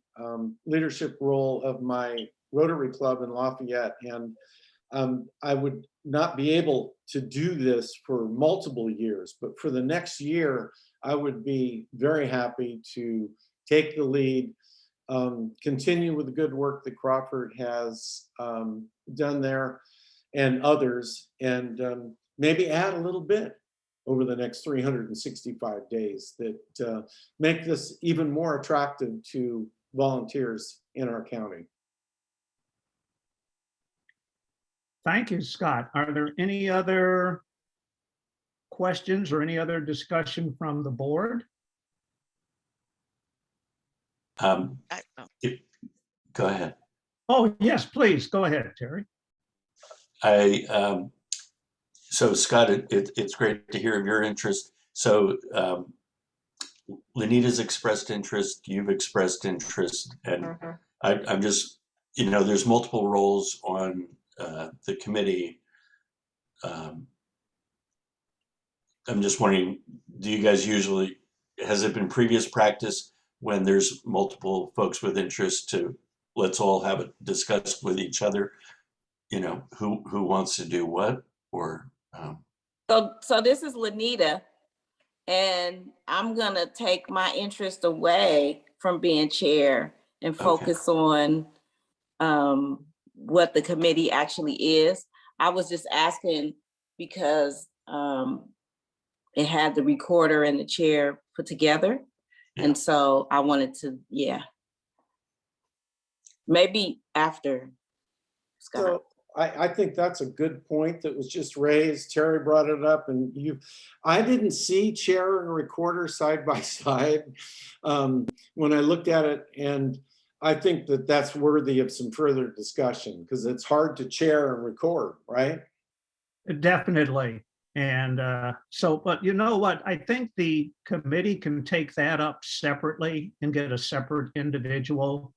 leadership role of my Rotary Club in Lafayette. And I would not be able to do this for multiple years, but for the next year, I would be very happy to take the lead, continue with the good work that Crawford has done there and others, and maybe add a little bit over the next 365 days that make this even more attractive to volunteers in our county. Thank you, Scott. Are there any other questions or any other discussion from the board? Go ahead. Oh, yes, please. Go ahead, Terry. So Scott, it's great to hear of your interest. So Lanita's expressed interest, you've expressed interest, and I'm just, there's multiple roles on the committee. I'm just wondering, do you guys usually, has it been previous practice when there's multiple folks with interest to, let's all have it discussed with each other, you know, who wants to do what, or? So this is Lanita, and I'm gonna take my interest away from being chair and focus on what the committee actually is. I was just asking because it had the recorder and the chair put together. And so I wanted to, maybe after Scott. So I think that's a good point that was just raised. Terry brought it up, and I didn't see chair and recorder side by side when I looked at it, and I think that that's worthy of some further discussion because it's hard to chair and record, right? Definitely. And but you know what? I think the committee can take that up separately and get a separate individual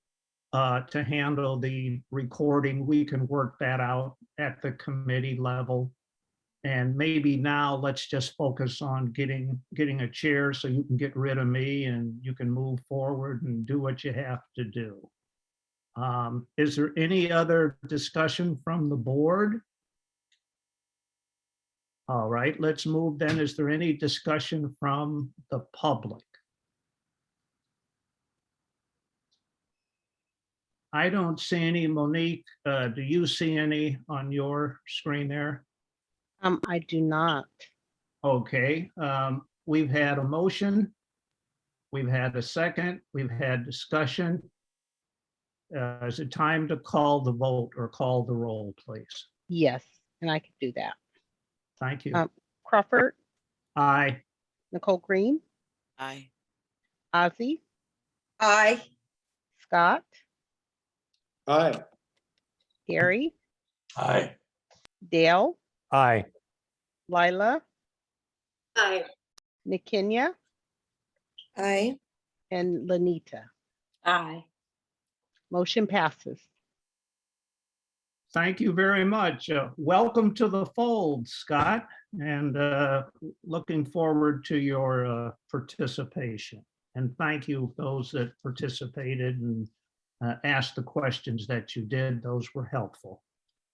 to handle the recording. We can work that out at the committee level. And maybe now let's just focus on getting a chair so you can get rid of me and you can move forward and do what you have to do. Is there any other discussion from the board? All right, let's move then. Is there any discussion from the public? I don't see any. Monique, do you see any on your screen there? I do not. Okay, we've had a motion. We've had a second. We've had discussion. Is it time to call the vote or call the roll, please? Yes, and I can do that. Thank you. Crawford, Aye. Nicole Green, Aye. Ozzy, Aye. Scott, Aye. Gary, Aye. Dale, Aye. Lila, Aye. Nikenya, Aye. and Lanita. Aye. Motion passes. Thank you very much. Welcome to the fold, Scott, and looking forward to your participation. And thank you those that participated and asked the questions that you did. Those were helpful.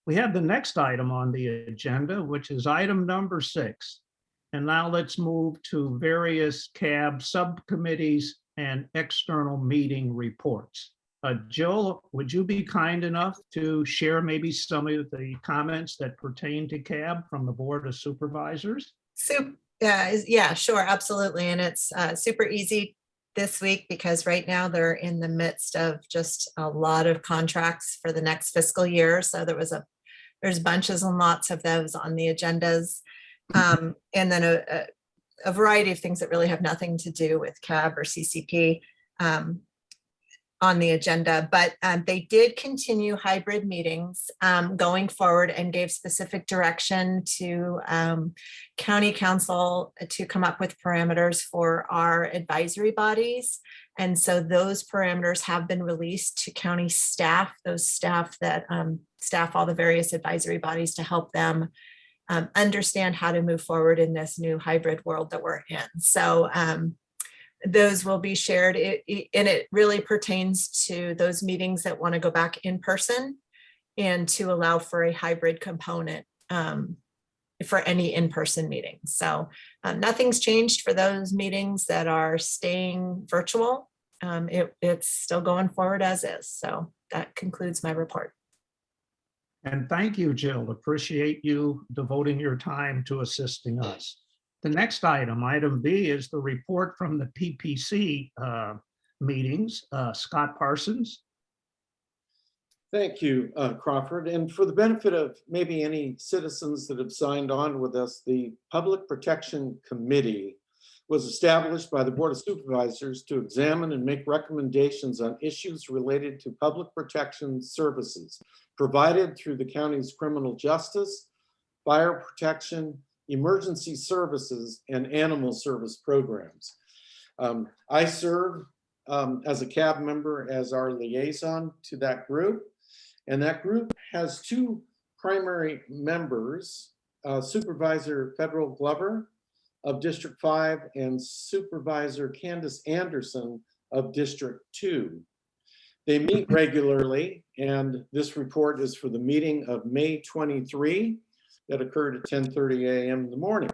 We have the next item on the agenda, which is item number 6. And now let's move to various CAB subcommittees and external meeting reports. Jill, would you be kind enough to share maybe some of the comments that pertain to CAB from the Board of Supervisors? Yeah, sure, absolutely. And it's super easy this week because right now they're in the midst of just a lot of contracts for the next fiscal year. So there's bunches and lots of those on the agendas. And then a variety of things that really have nothing to do with CAB or CCP on the agenda, but they did continue hybrid meetings going forward and gave specific direction to county council to come up with parameters for our advisory bodies. And so those parameters have been released to county staff, those staff that staff all the various advisory bodies to help them understand how to move forward in this new hybrid world that we're in. So those will be shared, and it really pertains to those meetings that want to go back in person and to allow for a hybrid component for any in-person meetings. So nothing's changed for those meetings that are staying virtual. It's still going forward as is. So that concludes my report. And thank you, Jill. Appreciate you devoting your time to assisting us. The next item, item B, is the report from the PPC meetings. Scott Parsons. Thank you, Crawford. And for the benefit of maybe any citizens that have signed on with us, the Public Protection Committee was established by the Board of Supervisors to examine and make recommendations on issues related to public protection services provided through the county's criminal justice, fire protection, emergency services, and animal service programs. I serve as a CAB member as our liaison to that group. And that group has 2 primary members, Supervisor Federal Glover of District 5 and Supervisor Candace Anderson of District 2. They meet regularly, and this report is for the meeting of May 23 that occurred at 10:30 a.m. in the morning.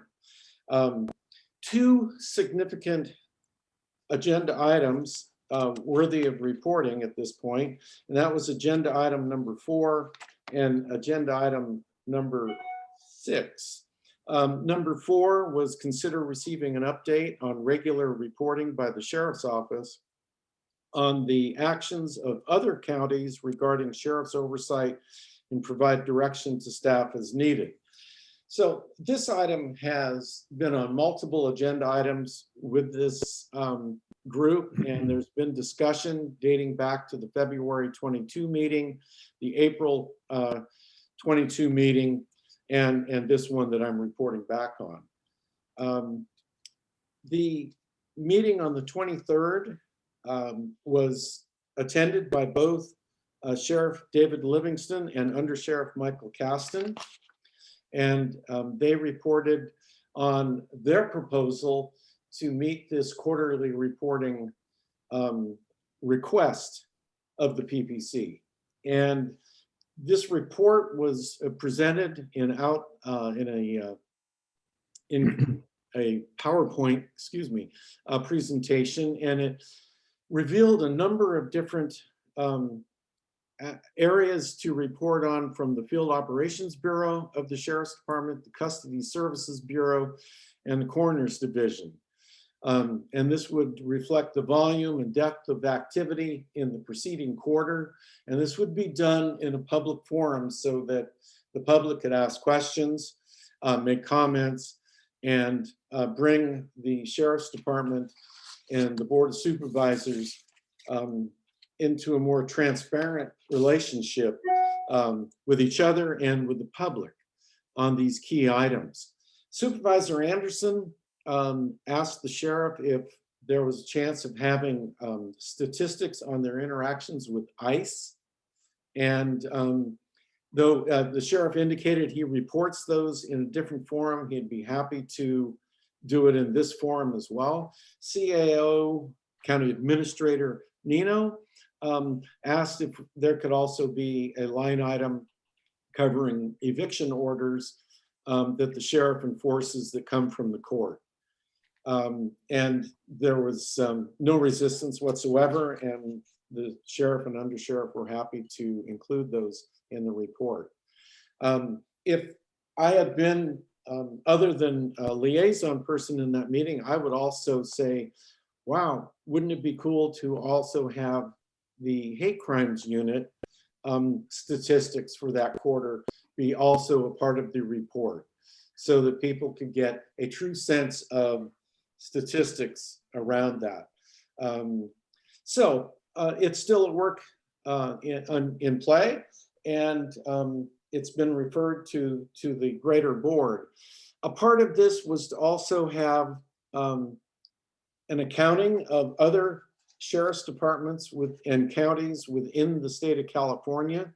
Two significant agenda items worthy of reporting at this point, and that was agenda item number 4 and agenda item number 6. Number 4 was consider receiving an update on regular reporting by the Sheriff's Office on the actions of other counties regarding sheriff's oversight and provide direction to staff as needed. So this item has been on multiple agenda items with this group, and there's been discussion dating back to the February 22 meeting, the April 22 meeting, and this one that I'm reporting back on. The meeting on the 23rd was attended by both Sheriff David Livingston and Under Sheriff Michael Caston. And they reported on their proposal to meet this quarterly reporting request of the PPC. And this report was presented in a PowerPoint, presentation, and it revealed a number of different areas to report on from the Field Operations Bureau of the Sheriff's Department, the Custody Services Bureau, and the Coroner's Division. And this would reflect the volume and depth of activity in the preceding quarter. And this would be done in a public forum so that the public could ask questions, make comments, and bring the Sheriff's Department and the Board of Supervisors into a more transparent relationship with each other and with the public on these key items. Supervisor Anderson asked the sheriff if there was a chance of having statistics on their interactions with ICE. And though the sheriff indicated he reports those in a different forum, he'd be happy to do it in this forum as well. CAO, County Administrator Nino, asked if there could also be a line item covering eviction orders that the sheriff enforces that come from the court. And there was no resistance whatsoever, and the sheriff and undersheriff were happy to include those in the report. If I had been other than a liaison person in that meeting, I would also say, wow, wouldn't it be cool to also have the hate crimes unit statistics for that quarter be also a part of the report so that people could get a true sense of statistics around that. So it's still at work in play, and it's been referred to the greater board. A part of this was to also have an accounting of other sheriff's departments and counties within the state of California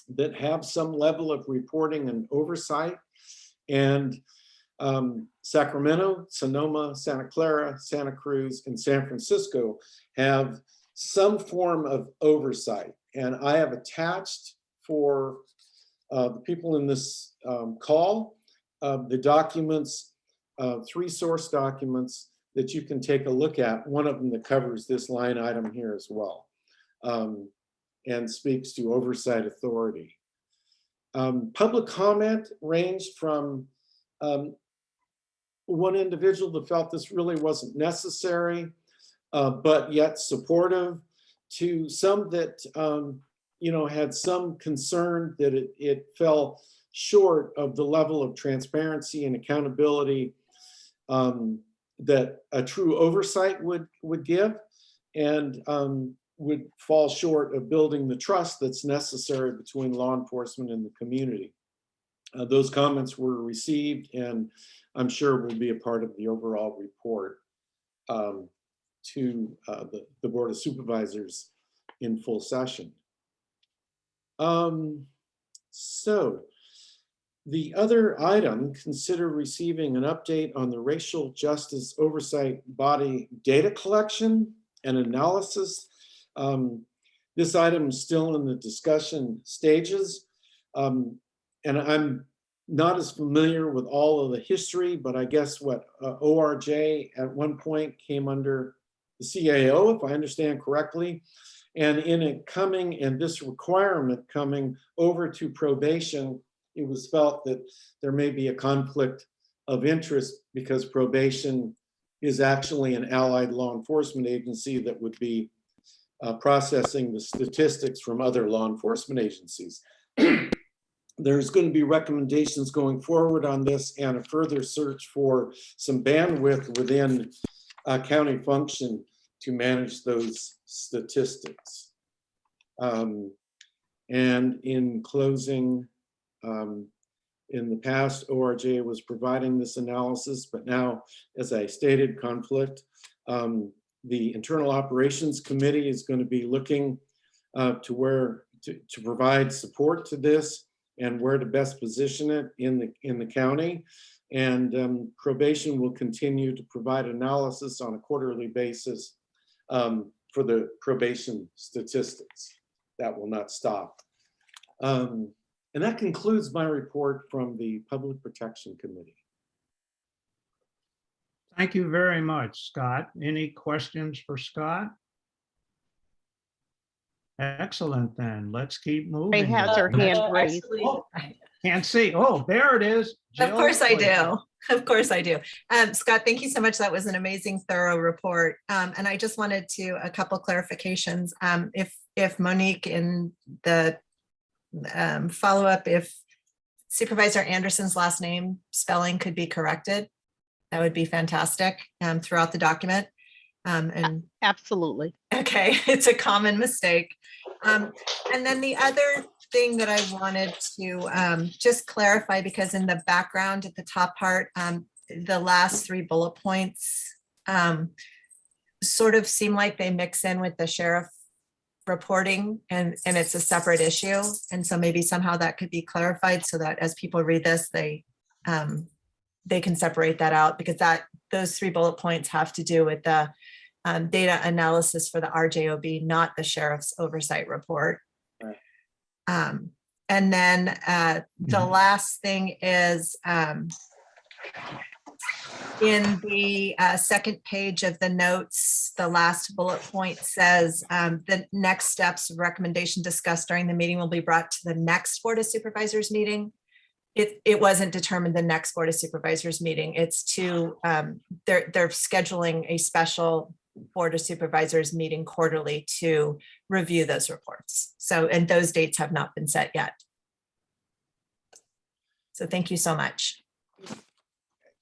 that have some level of reporting and oversight. And Sacramento, Sonoma, Santa Clara, Santa Cruz, and San Francisco have some form of oversight. And I have attached for the people in this call the documents, 3 source documents that you can take a look at. One of them that covers this line item here as well, and speaks to oversight authority. Public comment ranged from one individual that felt this really wasn't necessary, but yet supportive, to some that had some concern that it fell short of the level of transparency and accountability that a true oversight would give, and would fall short of building the trust that's necessary between law enforcement and the community. Those comments were received, and I'm sure will be a part of the overall report to the Board of Supervisors in full session. So The other item, consider receiving an update on the Racial Justice Oversight Body data collection and analysis. This item is still in the discussion stages. And I'm not as familiar with all of the history, but I guess what ORJ at one point came under the CAO, if I understand correctly. And in it coming, and this requirement coming over to probation, it was felt that there may be a conflict of interest because probation is actually an allied law enforcement agency that would be processing the statistics from other law enforcement agencies. There's going to be recommendations going forward on this and a further search for some bandwidth within county function to manage those statistics. And in closing, in the past, ORJ was providing this analysis, but now, as I stated, conflict. The Internal Operations Committee is going to be looking to provide support to this and where to best position it in the county. And probation will continue to provide analysis on a quarterly basis for the probation statistics. That will not stop. And that concludes my report from the Public Protection Committee. Thank you very much, Scott. Any questions for Scott? Excellent, then. Let's keep moving. Ray has her hand raised. Oh, can't see. Oh, there it is. Of Jill, course I please. do. Of course I do. Scott, thank you so much. That was an amazing, thorough report. And I just wanted a couple clarifications. If Monique in the follow-up, if Supervisor Anderson's last name spelling could be corrected, that would be fantastic throughout the document. And absolutely. Okay, it's a common mistake. And then the other thing that I wanted to just clarify, because in the background at the top part, the last 3 bullet points sort of seem like they mix in with the sheriff reporting, and it's a separate issue. And so maybe somehow that could be clarified so that as people read this, they can separate that out, because those 3 bullet points have to do with the data analysis for the RJOB, not the sheriff's oversight report. Right. And then the last thing is in the second page of the notes, the last bullet point says the next steps recommendation discussed during the meeting will be brought to the next Board of Supervisors meeting. It wasn't determined the next Board of Supervisors meeting. It's they're scheduling a special Board of Supervisors meeting quarterly to review those reports. So, and those dates have not been set yet. So thank you so much.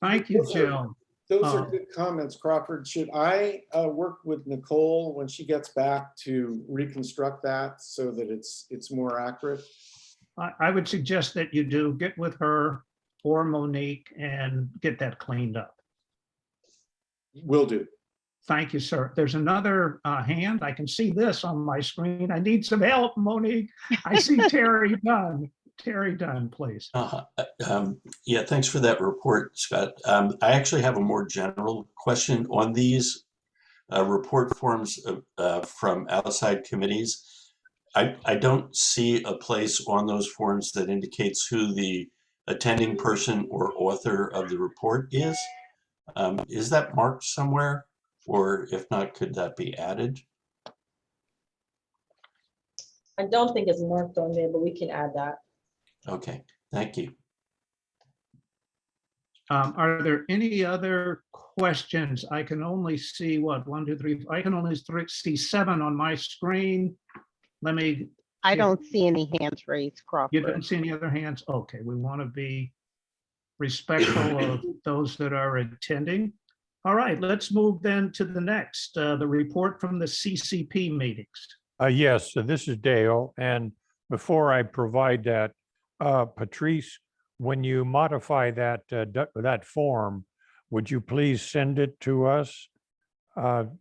Thank you, Jill. Those are good comments, Crawford. Should I work with Nicole when she gets back to reconstruct that so that it's more accurate? I would suggest that you do get with her or Monique and get that cleaned up. Will do. Thank you, sir. There's another hand. I can see this on my screen. I need some help, Monique. I see Terry Dunn. Terry Dunn, please. Yeah, thanks for that report, Scott. I actually have a more general question on these report forms from outside committees. I don't see a place on those forms that indicates who the attending person or author of the report is. Is that marked somewhere? Or if not, could that be added? I don't think it's marked on there, but we can add that. Okay, thank you. Are there any other questions? I can only see what, 1, 2, 3, I can only see 7 on my screen. Let me. I don't see any hands raised, Crawford. You don't see any other hands? Okay, we want to be respectful of those that are attending. All right, let's move then to the next, the report from the CCP meetings. Yes, so this is Dale. And before I provide that, Patrice, when you modify that form, would you please send it to us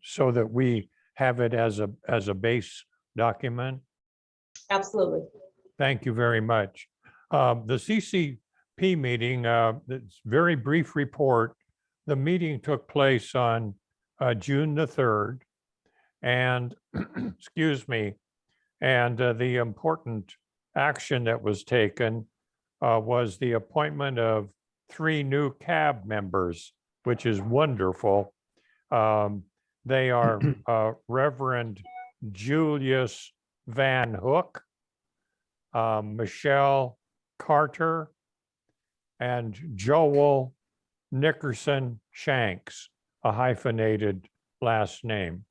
so that we have it as a base document? Absolutely. Thank you very much. The meeting, it's very brief report. The meeting took place on June the 3rd. And, excuse me, and the important action that was taken was the appointment of 3 new CAB members, which is wonderful. They are Reverend Julius Van Hook, Michelle Carter, and Joel Nickerson Shanks, a hyphenated last name.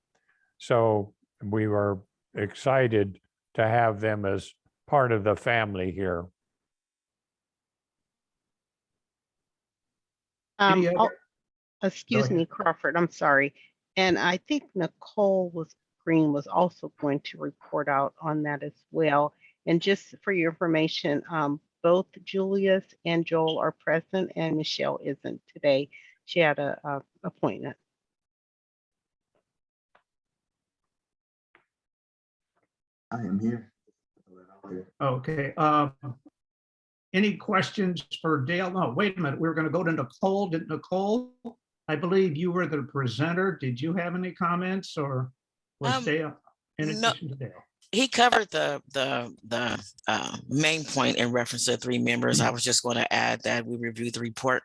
So we were excited to have them as part of the family here. Any other- Excuse me, Crawford, I'm sorry. And I think Nicole Green was also going to report out on that as well. And just for your information, both Julius and Joel are present and Michelle isn't today. She had a appointment. I am here. Okay. Any questions for Dale? No, wait a minute. We were going to go to Nicole. Did Nicole, I believe you were the presenter. Did you have any comments, or was Dale in addition to Dale? He covered the main point in reference to 3 members. I was just going to add that we reviewed the report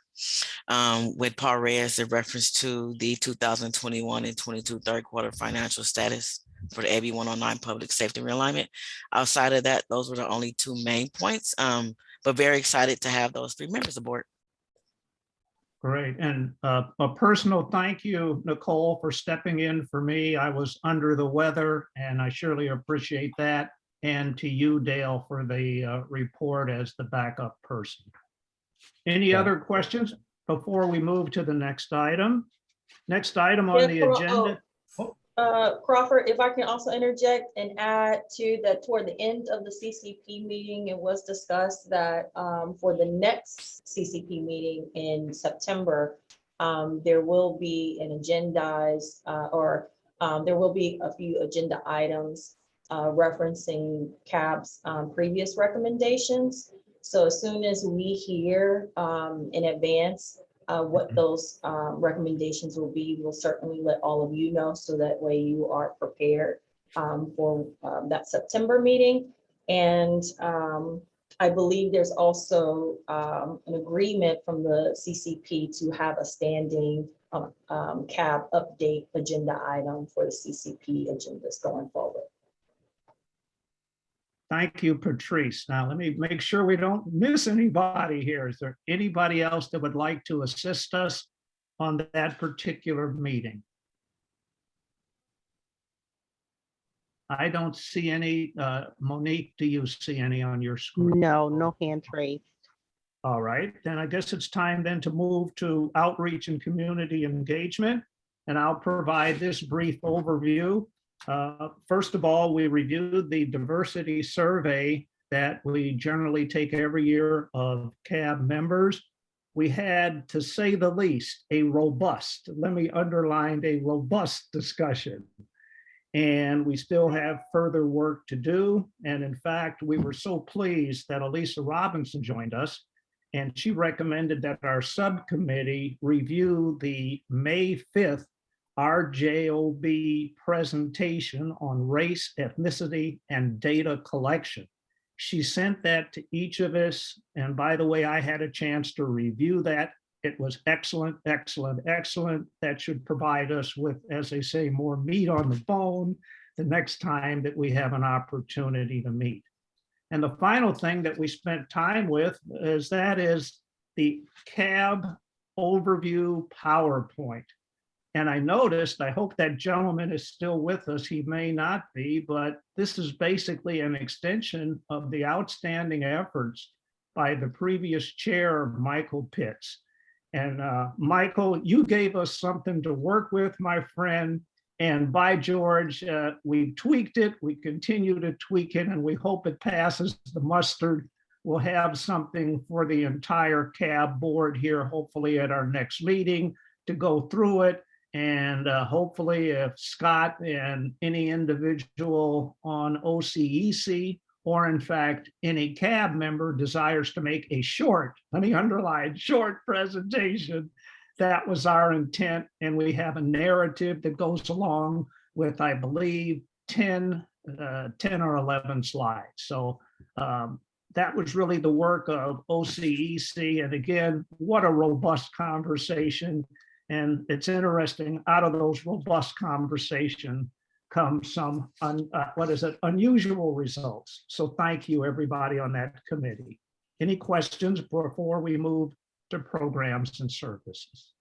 with Paul Reyes in reference to the 2021 and 22 third quarter financial status for the AB 109 public safety realignment. Outside of that, those were the only 2 main points, but very excited to have those 3 members aboard. Great. And a personal thank you, Nicole, for stepping in for me. I was under the weather and I surely appreciate that. And to you, Dale, for the report as the backup person. Any other questions before we move to the next item? Next item on the agenda. Crawford, if I can also interject and add to that, toward the end of the CCP meeting, it was discussed that for the next CCP meeting in September, there will be an agendized there will be a few agenda items referencing CAB's previous recommendations. So as soon as we hear in advance what those recommendations will be, we'll certainly let all of you know, so that way you are prepared for that September meeting. And I believe there's also an agreement from the CCP to have a standing CAB update agenda item for the CCP agendas going forward. Thank you, Patrice. Now, let me make sure we don't miss anybody here. Is there anybody else that would like to assist us on that particular meeting? I don't see any. Monique, do you see any on your screen? No, no hand raised. All right, then I guess it's time then to move to outreach and community engagement. And I'll provide this brief overview. First of all, we reviewed the diversity survey that we generally take every year of CAB members. We had, to say the least, a robust, let me underline, a robust discussion. And we still have further work to do. And in fact, we were so pleased that Elisa Robinson joined us, and she recommended that our subcommittee review the May 5th RJOB presentation on race, ethnicity, and data collection. She sent that to each of us. And by the way, I had a chance to review that. It was excellent, excellent, excellent. That should provide us with, as they say, more meat on the bone the next time that we have an opportunity to meet. And the final thing that we spent time with is the CAB overview PowerPoint. And I noticed, I hope that gentleman is still with us. He may not be, but this is basically an extension of the outstanding efforts by the previous chair, Michael Pitts. And Michael, you gave us something to work with, my friend. And by George, we tweaked it, we continue to tweak it, and we hope it passes the mustard. We'll have something for the entire CAB board here, hopefully at our next meeting, to go through it. And hopefully if Scott and any individual on OCEC or in fact, any CAB member desires to make a short, let me underline, short presentation, that was our intent. And we have a narrative that goes along with, I believe, 10 or 11 slides. So that was really the work of OCEC. And again, what a robust conversation. And it's interesting, out of those robust conversation come some, unusual results. So thank you, everybody on that committee. Any questions before we move to programs and services?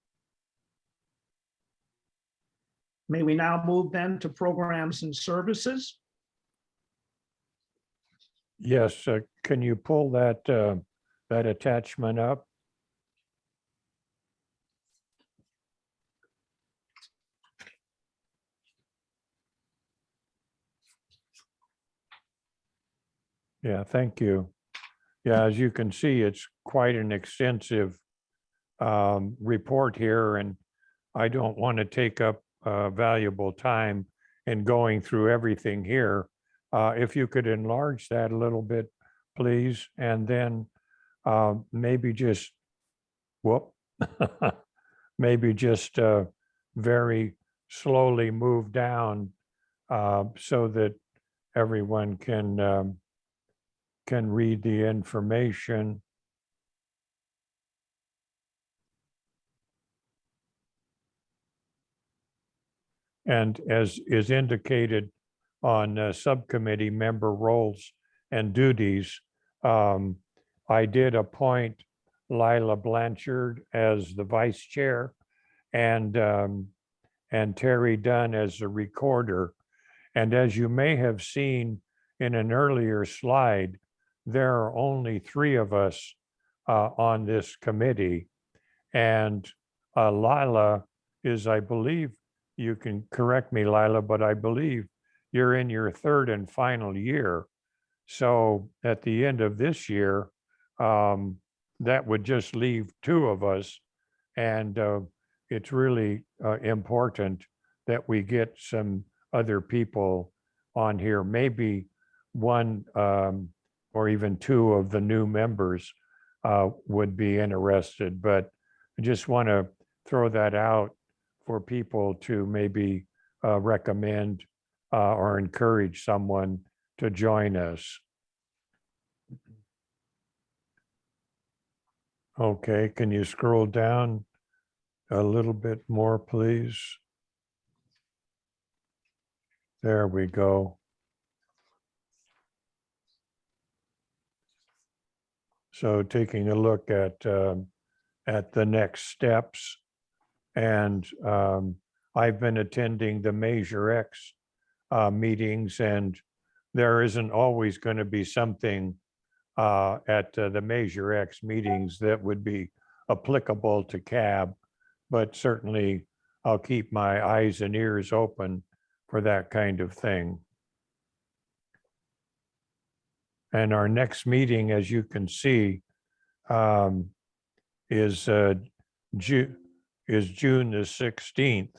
May we now move then to programs and services? Yes, can you pull that that attachment up? Yeah, thank you. Yeah, as you can see, it's quite an extensive report here, and I don't want to take up valuable time in going through everything here. If you could enlarge that a little bit, please, and then maybe just, maybe just very slowly move down so that everyone can read the information. And as is indicated on subcommittee member roles and duties, I did appoint Lila Blanchard as the vice chair and Terry Dunn as the recorder. And as you may have seen in an earlier slide, there are only 3 of us on this committee. And Lila is, I believe, you can correct me, Lila, but I believe you're in your 3rd and final year. So at the end of this year, that would just leave 2 of us. And it's really important that we get some other people on here, maybe 1 or even 2 of the new members would be interested, but I just want to throw that out for people to maybe recommend or encourage someone to join us. Okay, can you scroll down a little bit more, please? There we go. So taking a look at the next steps, and I've been attending the Measure X meetings, and there isn't always going to be something at the Measure X meetings that would be applicable to CAB, but certainly I'll keep my eyes and ears open for that kind of thing. And our next meeting, as you can see, is June the 16th.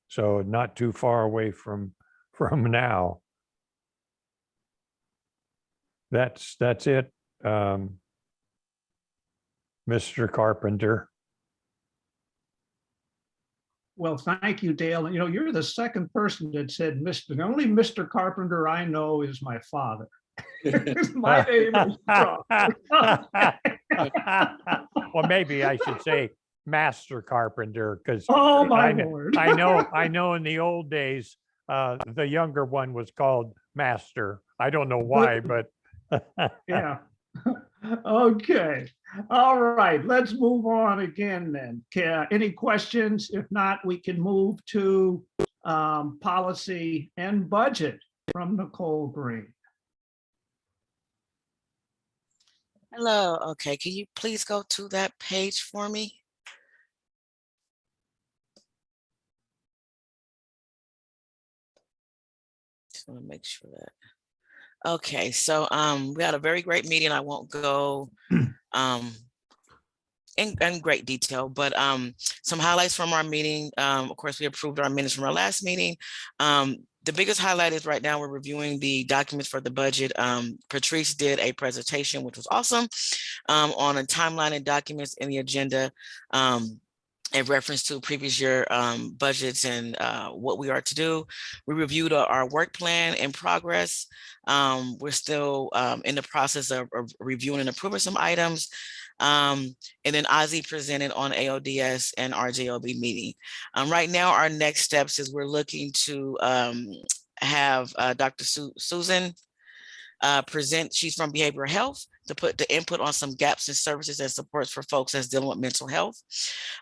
So not too far away from now. That's it, Mr. Carpenter. Well, thank you, Dale. And, you're the second person that said Mr. The only Mr. Carpenter I know is my father. My name is Crawford. Well, maybe I should say Master Carpenter, because oh my Lord. I know in the old days the younger one was called Master. I don't know why, but yeah. Okay. All right. Let's move on again then. Any questions? If not, we can move to policy and budget from Nicole Green. Hello. Okay. Can you please go to that page for me? Just want to make sure that. Okay. So we had a very great meeting. I won't go in great detail, but some highlights from our meeting. Of course, we approved our minutes from our last meeting. the biggest highlight is right now we're reviewing the documents for the budget. Patrice did a presentation, which was awesome, on a timeline and documents in the agenda. In reference to previous year budgets and what we are to do. We reviewed our work plan in progress. We're still in the process of reviewing and approving some items. And then Ozzy presented on AODS and our JOB meeting. Right now, our next steps is we're looking to have Dr. Susan present. She's from behavioral health, to put the input on some gaps in services and supports for folks that's dealing with mental health.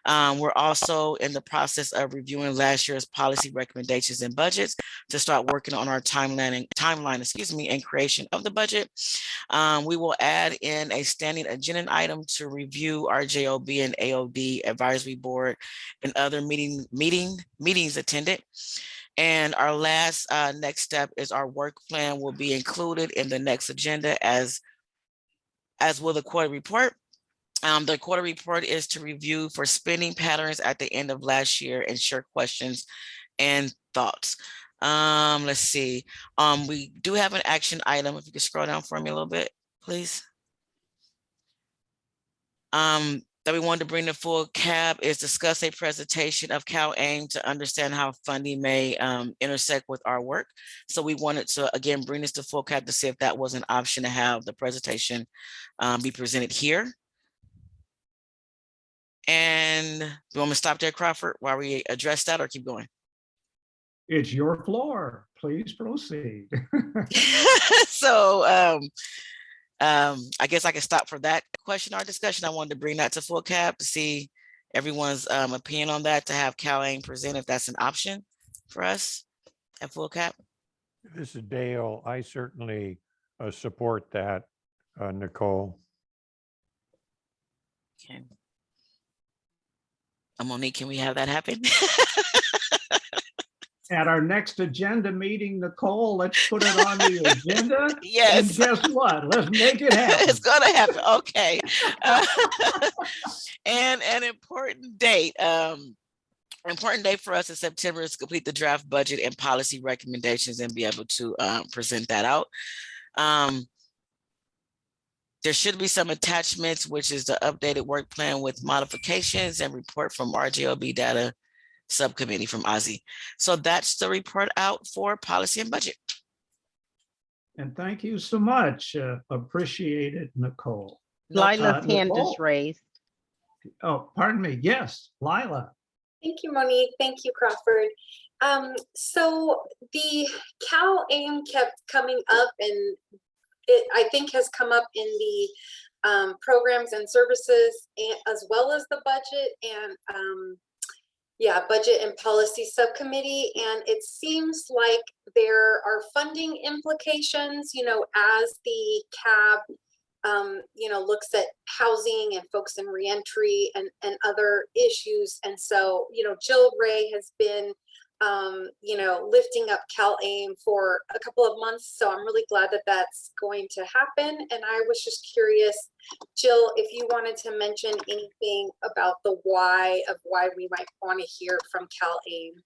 We're also in the process of reviewing last year's policy recommendations and budgets to start working on our timeline, and creation of the budget. We will add in a standing agenda item to review our JOB and AOD advisory board and other meetings attended. And our last next step is our work plan will be included in the next agenda, as will the quarter report. The quarter report is to review for spending patterns at the end of last year and share questions and thoughts. Let's see. We do have an action item. If you could scroll down for me a little bit, please. That we wanted to bring to full CAB is discuss a presentation of CalAIM to understand how funding may intersect with our work. So we wanted to, again, bring this to full CAB to see if that was an option to have the presentation be presented here. And do you want me to stop there, Crawford, while we address that, or keep going? It's your floor. Please proceed. So I guess I can stop for that question or discussion. I wanted to bring that to full CAB to see everyone's opinion on that, to have CalAIM present if that's an option for us at full CAB. This is Dale. I certainly support that, Nicole. Okay. Monique, can we have that happen? At our next agenda meeting, Nicole, let's put it on the agenda. Yes. And guess what? Let's make it happen. It's gonna happen. Okay. And an important date. Important date for us in September is to complete the draft budget and policy recommendations and be able to present that out. There should be some attachments, which is the updated work plan with modifications and report from our JOB data subcommittee from Ozzy. So that's the report out for policy and budget. And thank you so much. Appreciate it, Nicole. Lila's hand is Nicole? raised. Oh, pardon me. Yes, Lila. Thank you, Monique. Thank you, Crawford. So the CalAIM kept coming up, and it, I think, has come up in the programs and services, and, as well as the budget and budget and policy subcommittee. And it seems like there are funding implications, as the CAB looks at housing and folks in reentry and other issues. And so, Jill Ray has been, lifting up CalAIM for a couple of months. So I'm really glad that that's going to happen. And I was just curious, Jill, if you wanted to mention anything about the why we might want to hear from CalAIM.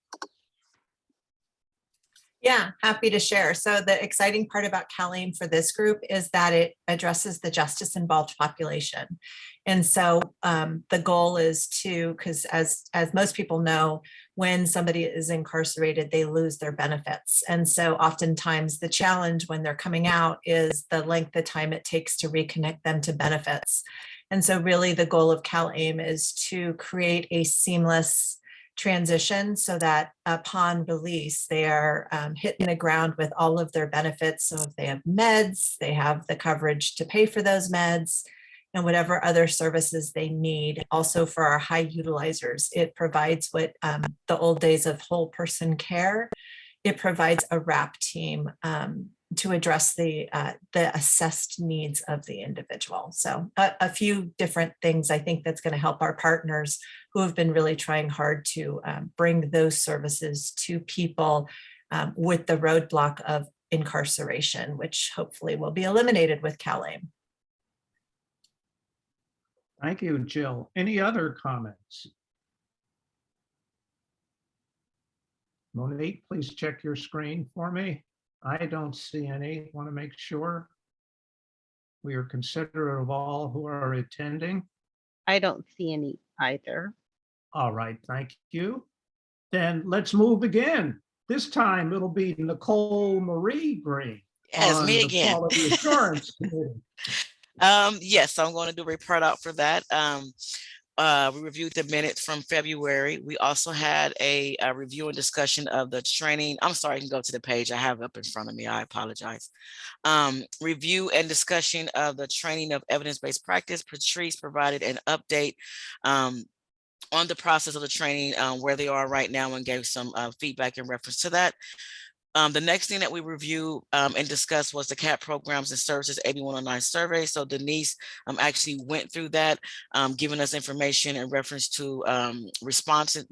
Yeah, happy to share. So the exciting part about CalAIM for this group is that it addresses the justice involved population. And so the goal is to, because as most people know, when somebody is incarcerated, they lose their benefits. And so oftentimes the challenge when they're coming out is the length of time it takes to reconnect them to benefits. And so really the goal of CalAIM is to create a seamless transition so that upon release, they are hitting the ground with all of their benefits. So if they have meds, they have the coverage to pay for those meds and whatever other services they need. Also for our high utilizers, it provides what the old days of whole person care. It provides a wrap team to address the assessed needs of the individual. So a few different things I think that's going to help our partners who have been really trying hard to bring those services to people with the roadblock of incarceration, which hopefully will be eliminated with CalAIM. Thank you, Jill. Any other comments? Monique, please check your screen for me. I don't see any. Want to make sure we are considerate of all who are attending. I don't see any either. All right, thank you. Then let's move again. This time it'll be Nicole Marie Green. Yes, on me the again. Quality Assurance Committee. Yes, I'm going to do a report out for that. We reviewed the minutes from February. We also had a review and discussion of the training. I'm sorry, I can go to the page I have up in front of me. I apologize. Review and discussion of the training of evidence-based practice. Patrice provided an update on the process of the training, where they are right now, and gave some feedback in reference to that. The next thing that we reviewed and discussed was the CAP programs and services 8109 survey. So Denise actually went through that, giving us information in reference to responding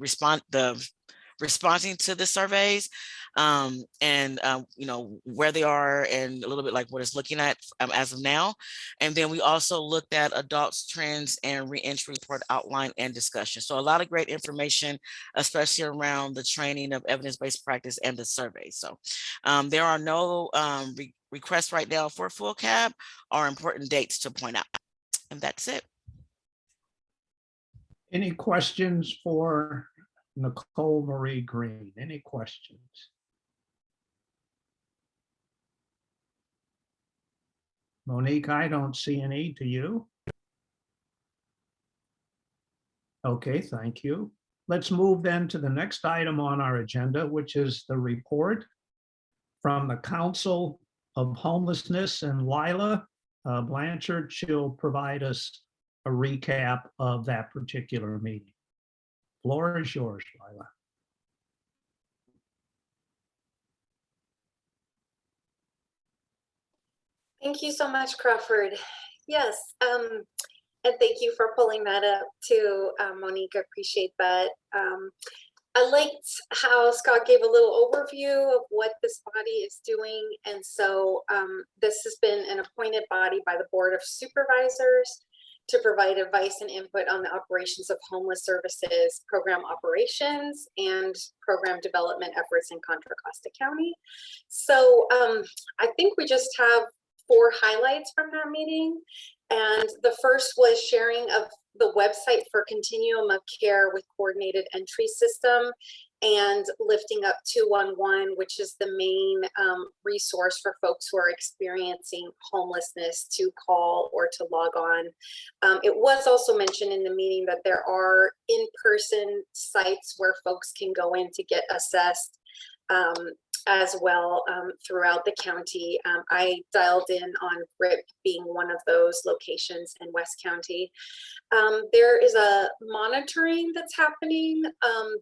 to the surveys, and you know, where they are, and a little bit like what it's looking at as of now. And then we also looked at adults, trends, and reentry report outline and discussion. So a lot of great information, especially around the training of evidence-based practice and the survey. So there are no requests right now for full CAB or important dates to point out. And that's it. Any questions for Nicole Marie Green? Any questions? Monique, I don't see any. Do you? Okay, thank you. Let's move then to the next item on our agenda, which is the report from the Council of Homelessness and Lila. Blanchard, she'll provide us a recap of that particular meeting. Floor is yours, Lila. Thank you so much, Crawford. Yes, and thank you for pulling that up too, Monique. I appreciate that. I liked how Scott gave a little overview of what this body is doing. And so this has been an appointed body by the Board of Supervisors to provide advice and input on the operations of homeless services, program operations, and program development efforts in Contra Costa County. So I think we just have 4 highlights from that meeting. And the first was sharing of the website for Continuum of Care with Coordinated Entry System, and lifting up 211, which is the main resource for folks who are experiencing homelessness to call or to log on. It was also mentioned in the meeting that there are in-person sites where folks can go in to get assessed as well throughout the county. I dialed in on RIP being one of those locations in West County. There is a monitoring that's happening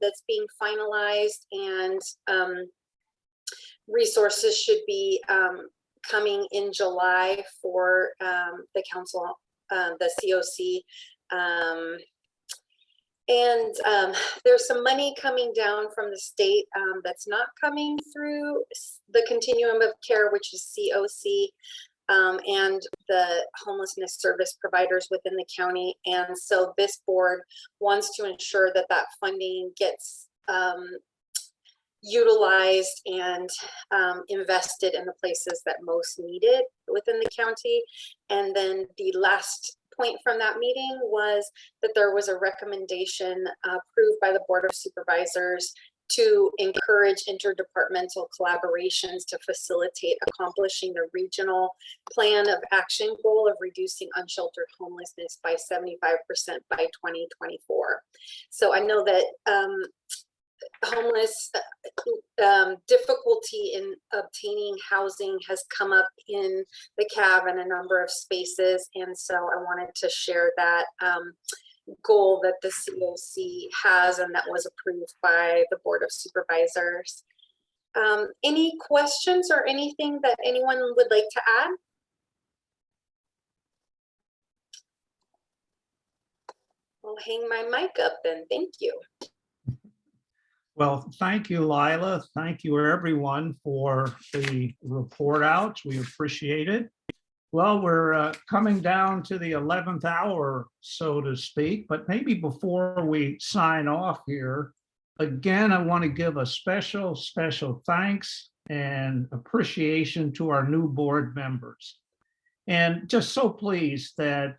that's being finalized, and resources should be coming in July for the council, the COC. And there's some money coming down from the state that's not coming through the Continuum of Care, which is COC, and the homelessness service providers within the county. And so this board wants to ensure that that funding gets utilized and invested in the places that most need it within the county. And then the last point from that meeting was that there was a recommendation approved by the Board of Supervisors to encourage interdepartmental collaborations to facilitate accomplishing the regional plan of action goal of reducing unsheltered homelessness by 75% by 2024. So I know that homeless difficulty in obtaining housing has come up in the CAB in a number of spaces, and so I wanted to share that goal that the COC has and that was approved by the Board of Supervisors. Any questions or anything that anyone would like to add? I'll hang my mic up then. Thank you. Well, thank you, Lila. Thank you, everyone, for the report outs. We appreciate it. Well, we're coming down to the 11th hour, so to speak, but maybe before we sign off here, Again, I want to give a special thanks and appreciation to our new board members. And just so pleased that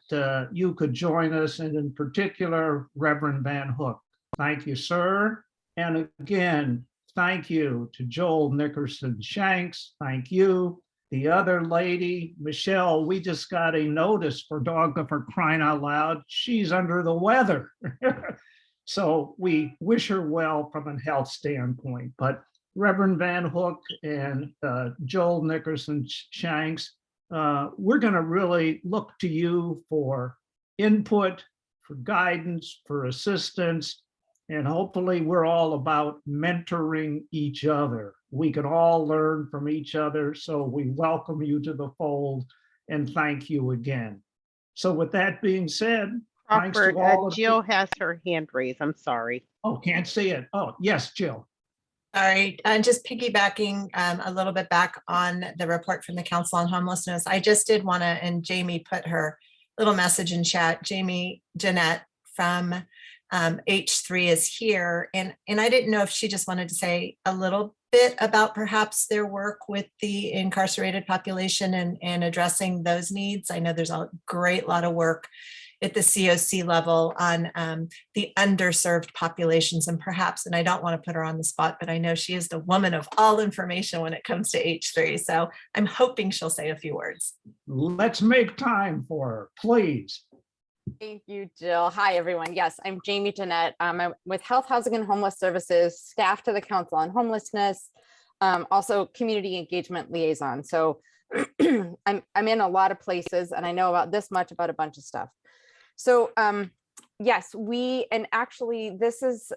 you could join us, and in particular, Reverend Van Hook. Thank you, sir. And again, thank you to Joel Nickerson Shanks. Thank you. The other lady, Michelle, we just got a notice for crying out loud. She's under the weather. So we wish her well from a health standpoint. But Reverend Van Hook and Joel Nickerson Shanks, we're going to really look to you for input, for guidance, for assistance, and hopefully we're all about mentoring each other. We can all learn from each other, so we welcome you to the fold and thank you again. So with that being said, thanks to Crawford, all of Jill has her hand raised. I'm sorry. Oh, can't see it. Oh, yes, Jill. All right, and just piggybacking a little bit back on the report from the Council on Homelessness, I just did want to, and Jamie put her little message in chat, Jamie Jeanette from H3 is here, and I didn't know if she just wanted to say a little bit about perhaps their work with the incarcerated population and addressing those needs. I know there's a great lot of work at the COC level on the underserved populations, and perhaps, and I don't want to put her on the spot, but I know she is the woman of all information when it comes to H3. So I'm hoping she'll say a few words. Let's make time for her, please. Thank you, Jill. Hi, everyone. Yes, I'm Jamie Jeanette. I'm with Health, Housing, and Homeless Services, staff to the Council on Homelessness, also community engagement liaison. So I'm in a lot of places, and I know about this much about a bunch of stuff. So yes, and actually this is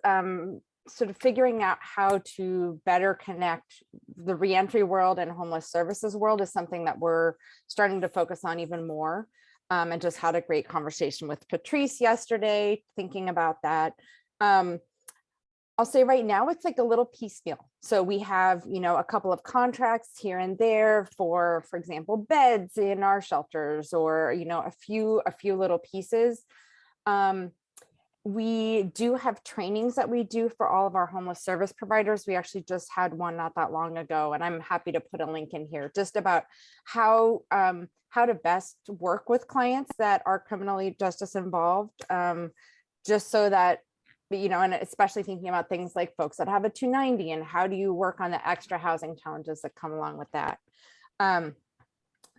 sort of figuring out how to better connect the reentry world and homeless services world is something that we're starting to focus on even more. And just had a great conversation with Patrice yesterday, thinking about that. I'll say right now it's like a little piecemeal. So we have, a couple of contracts here and there for example, beds in our shelters, or, a few little pieces. We do have trainings that we do for all of our homeless service providers. We actually just had one not that long ago, and I'm happy to put a link in here just about how to best work with clients that are criminally justice involved, just so that, and especially thinking about things like folks that have a 290 and how do you work on the extra housing challenges that come along with that.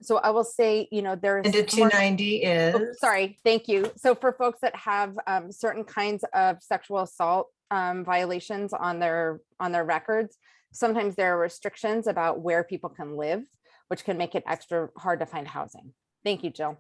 So I will say, there's— And the 290 is? Oh, sorry, thank you. So for folks that have certain kinds of sexual assault violations on their records, sometimes there are restrictions about where people can live, which can make it extra hard to find housing. Thank you, Jill.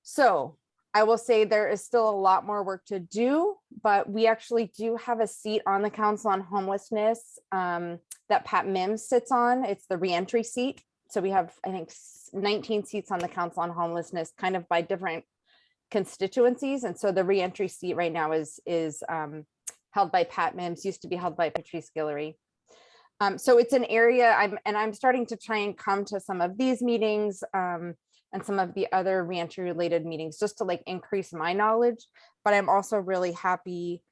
So I will say there is still a lot more work to do, but we actually do have a seat on the Council on Homelessness that Pat Mims sits on. It's the reentry seat. So we have, I think, 19 seats on the Council on Homelessness, kind of by different constituencies. And so the reentry seat right now is held by Pat Mims, used to be held by Patrice Guillory. So it's an area I'm starting to try and come to some of these meetings and some of the other reentry related meetings just to increase my knowledge, but I'm also really happy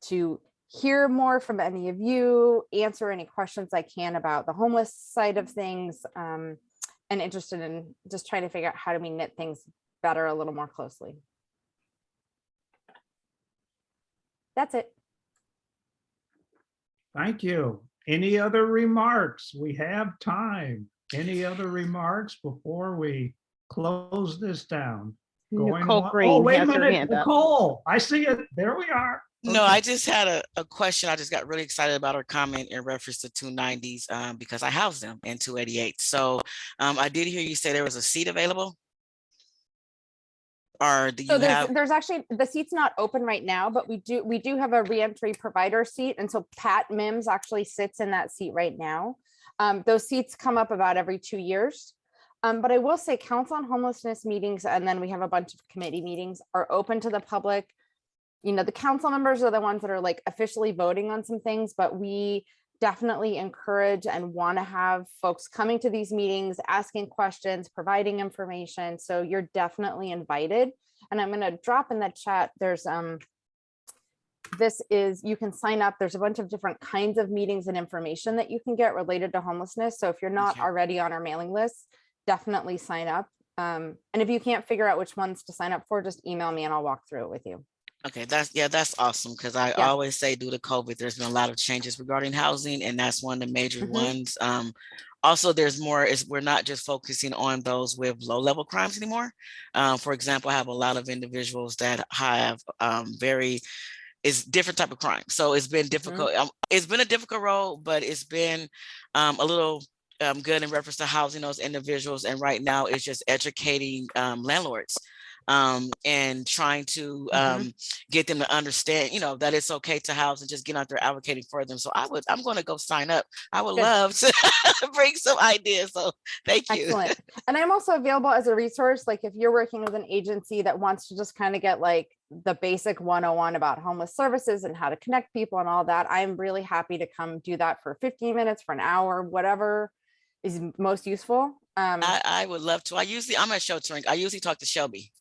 to hear more from any of you, answer any questions I can about the homeless side of things, and interested in just trying to figure out how do we knit things better a little more closely. That's it. Thank you. Any other remarks? We have time. Any other remarks before we close this down? Nicole Green oh, wait a has her minute, hand up. Nicole, I see it. There we are. No, Okay. I just had a question. I just got really excited about her comment in reference to 290s because I house them in 288. So I did hear you say there was a seat available. Or do you So have? there's actually, the seat's not open right now, but we do have a reentry provider seat. And so Pat Mims actually sits in that seat right now. Those seats come up about every 2 years. But I will say Council on Homelessness meetings, and then we have a bunch of committee meetings, are open to the public. The council members are the ones that are officially voting on some things, but we definitely encourage and want to have folks coming to these meetings, asking questions, providing information. So you're definitely invited. And I'm going to drop in the chat. There's this is, you can sign up. There's a bunch of different kinds of meetings and information that you can get related to homelessness. So if you're not already on our mailing list, definitely sign up. And if you can't figure out which ones to sign up for, just email me and I'll walk through it with you. Okay, that's awesome, because I always say due to COVID, there's been a lot of changes regarding housing, and that's one of the major ones. Also, there's more, we're not just focusing on those with low-level crimes anymore. For example, I have a lot of individuals that have it's different type of crime. So it's been difficult. It's been a difficult role, but it's been a little good in reference to housing those individuals. And right now it's just educating landlords and trying to get them to understand, that it's okay to house and just get out there advocating for them. So I'm going to go sign up. I would love to bring some ideas. So thank you. Excellent. And I'm also available as a resource. Like if you're working with an agency that wants to just kind of get like the basic 101 about homeless services and how to connect people and all that, I'm really happy to come do that for 15 minutes, for an hour, whatever is most useful. I would love to. I'm at sheltering. I usually talk to Shelby.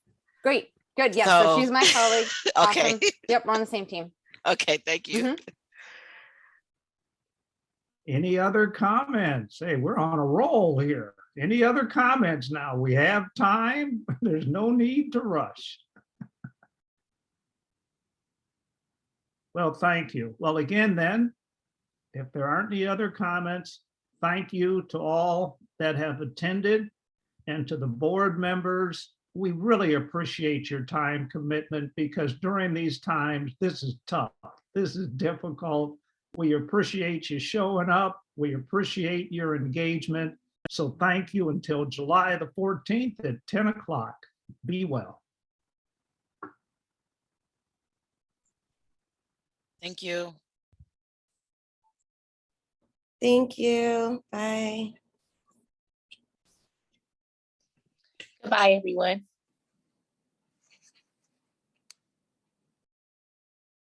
Great. Good. Yes. So she's my colleague. Okay. Awesome. Yep. We're on the same team. Okay. Thank you. Any other comments? Hey, we're on a roll here. Any other comments now? We have time. There's no need to rush. Well, thank you. Well, again, then, if there aren't any other comments, thank you to all that have attended and to the board members. We really appreciate your time commitment, because during these times, this is tough. This is difficult. We appreciate you showing up. We appreciate your engagement. So thank you until July the 14th at 10 o'clock. Be well. Thank you. Thank you. Bye. Goodbye, everyone.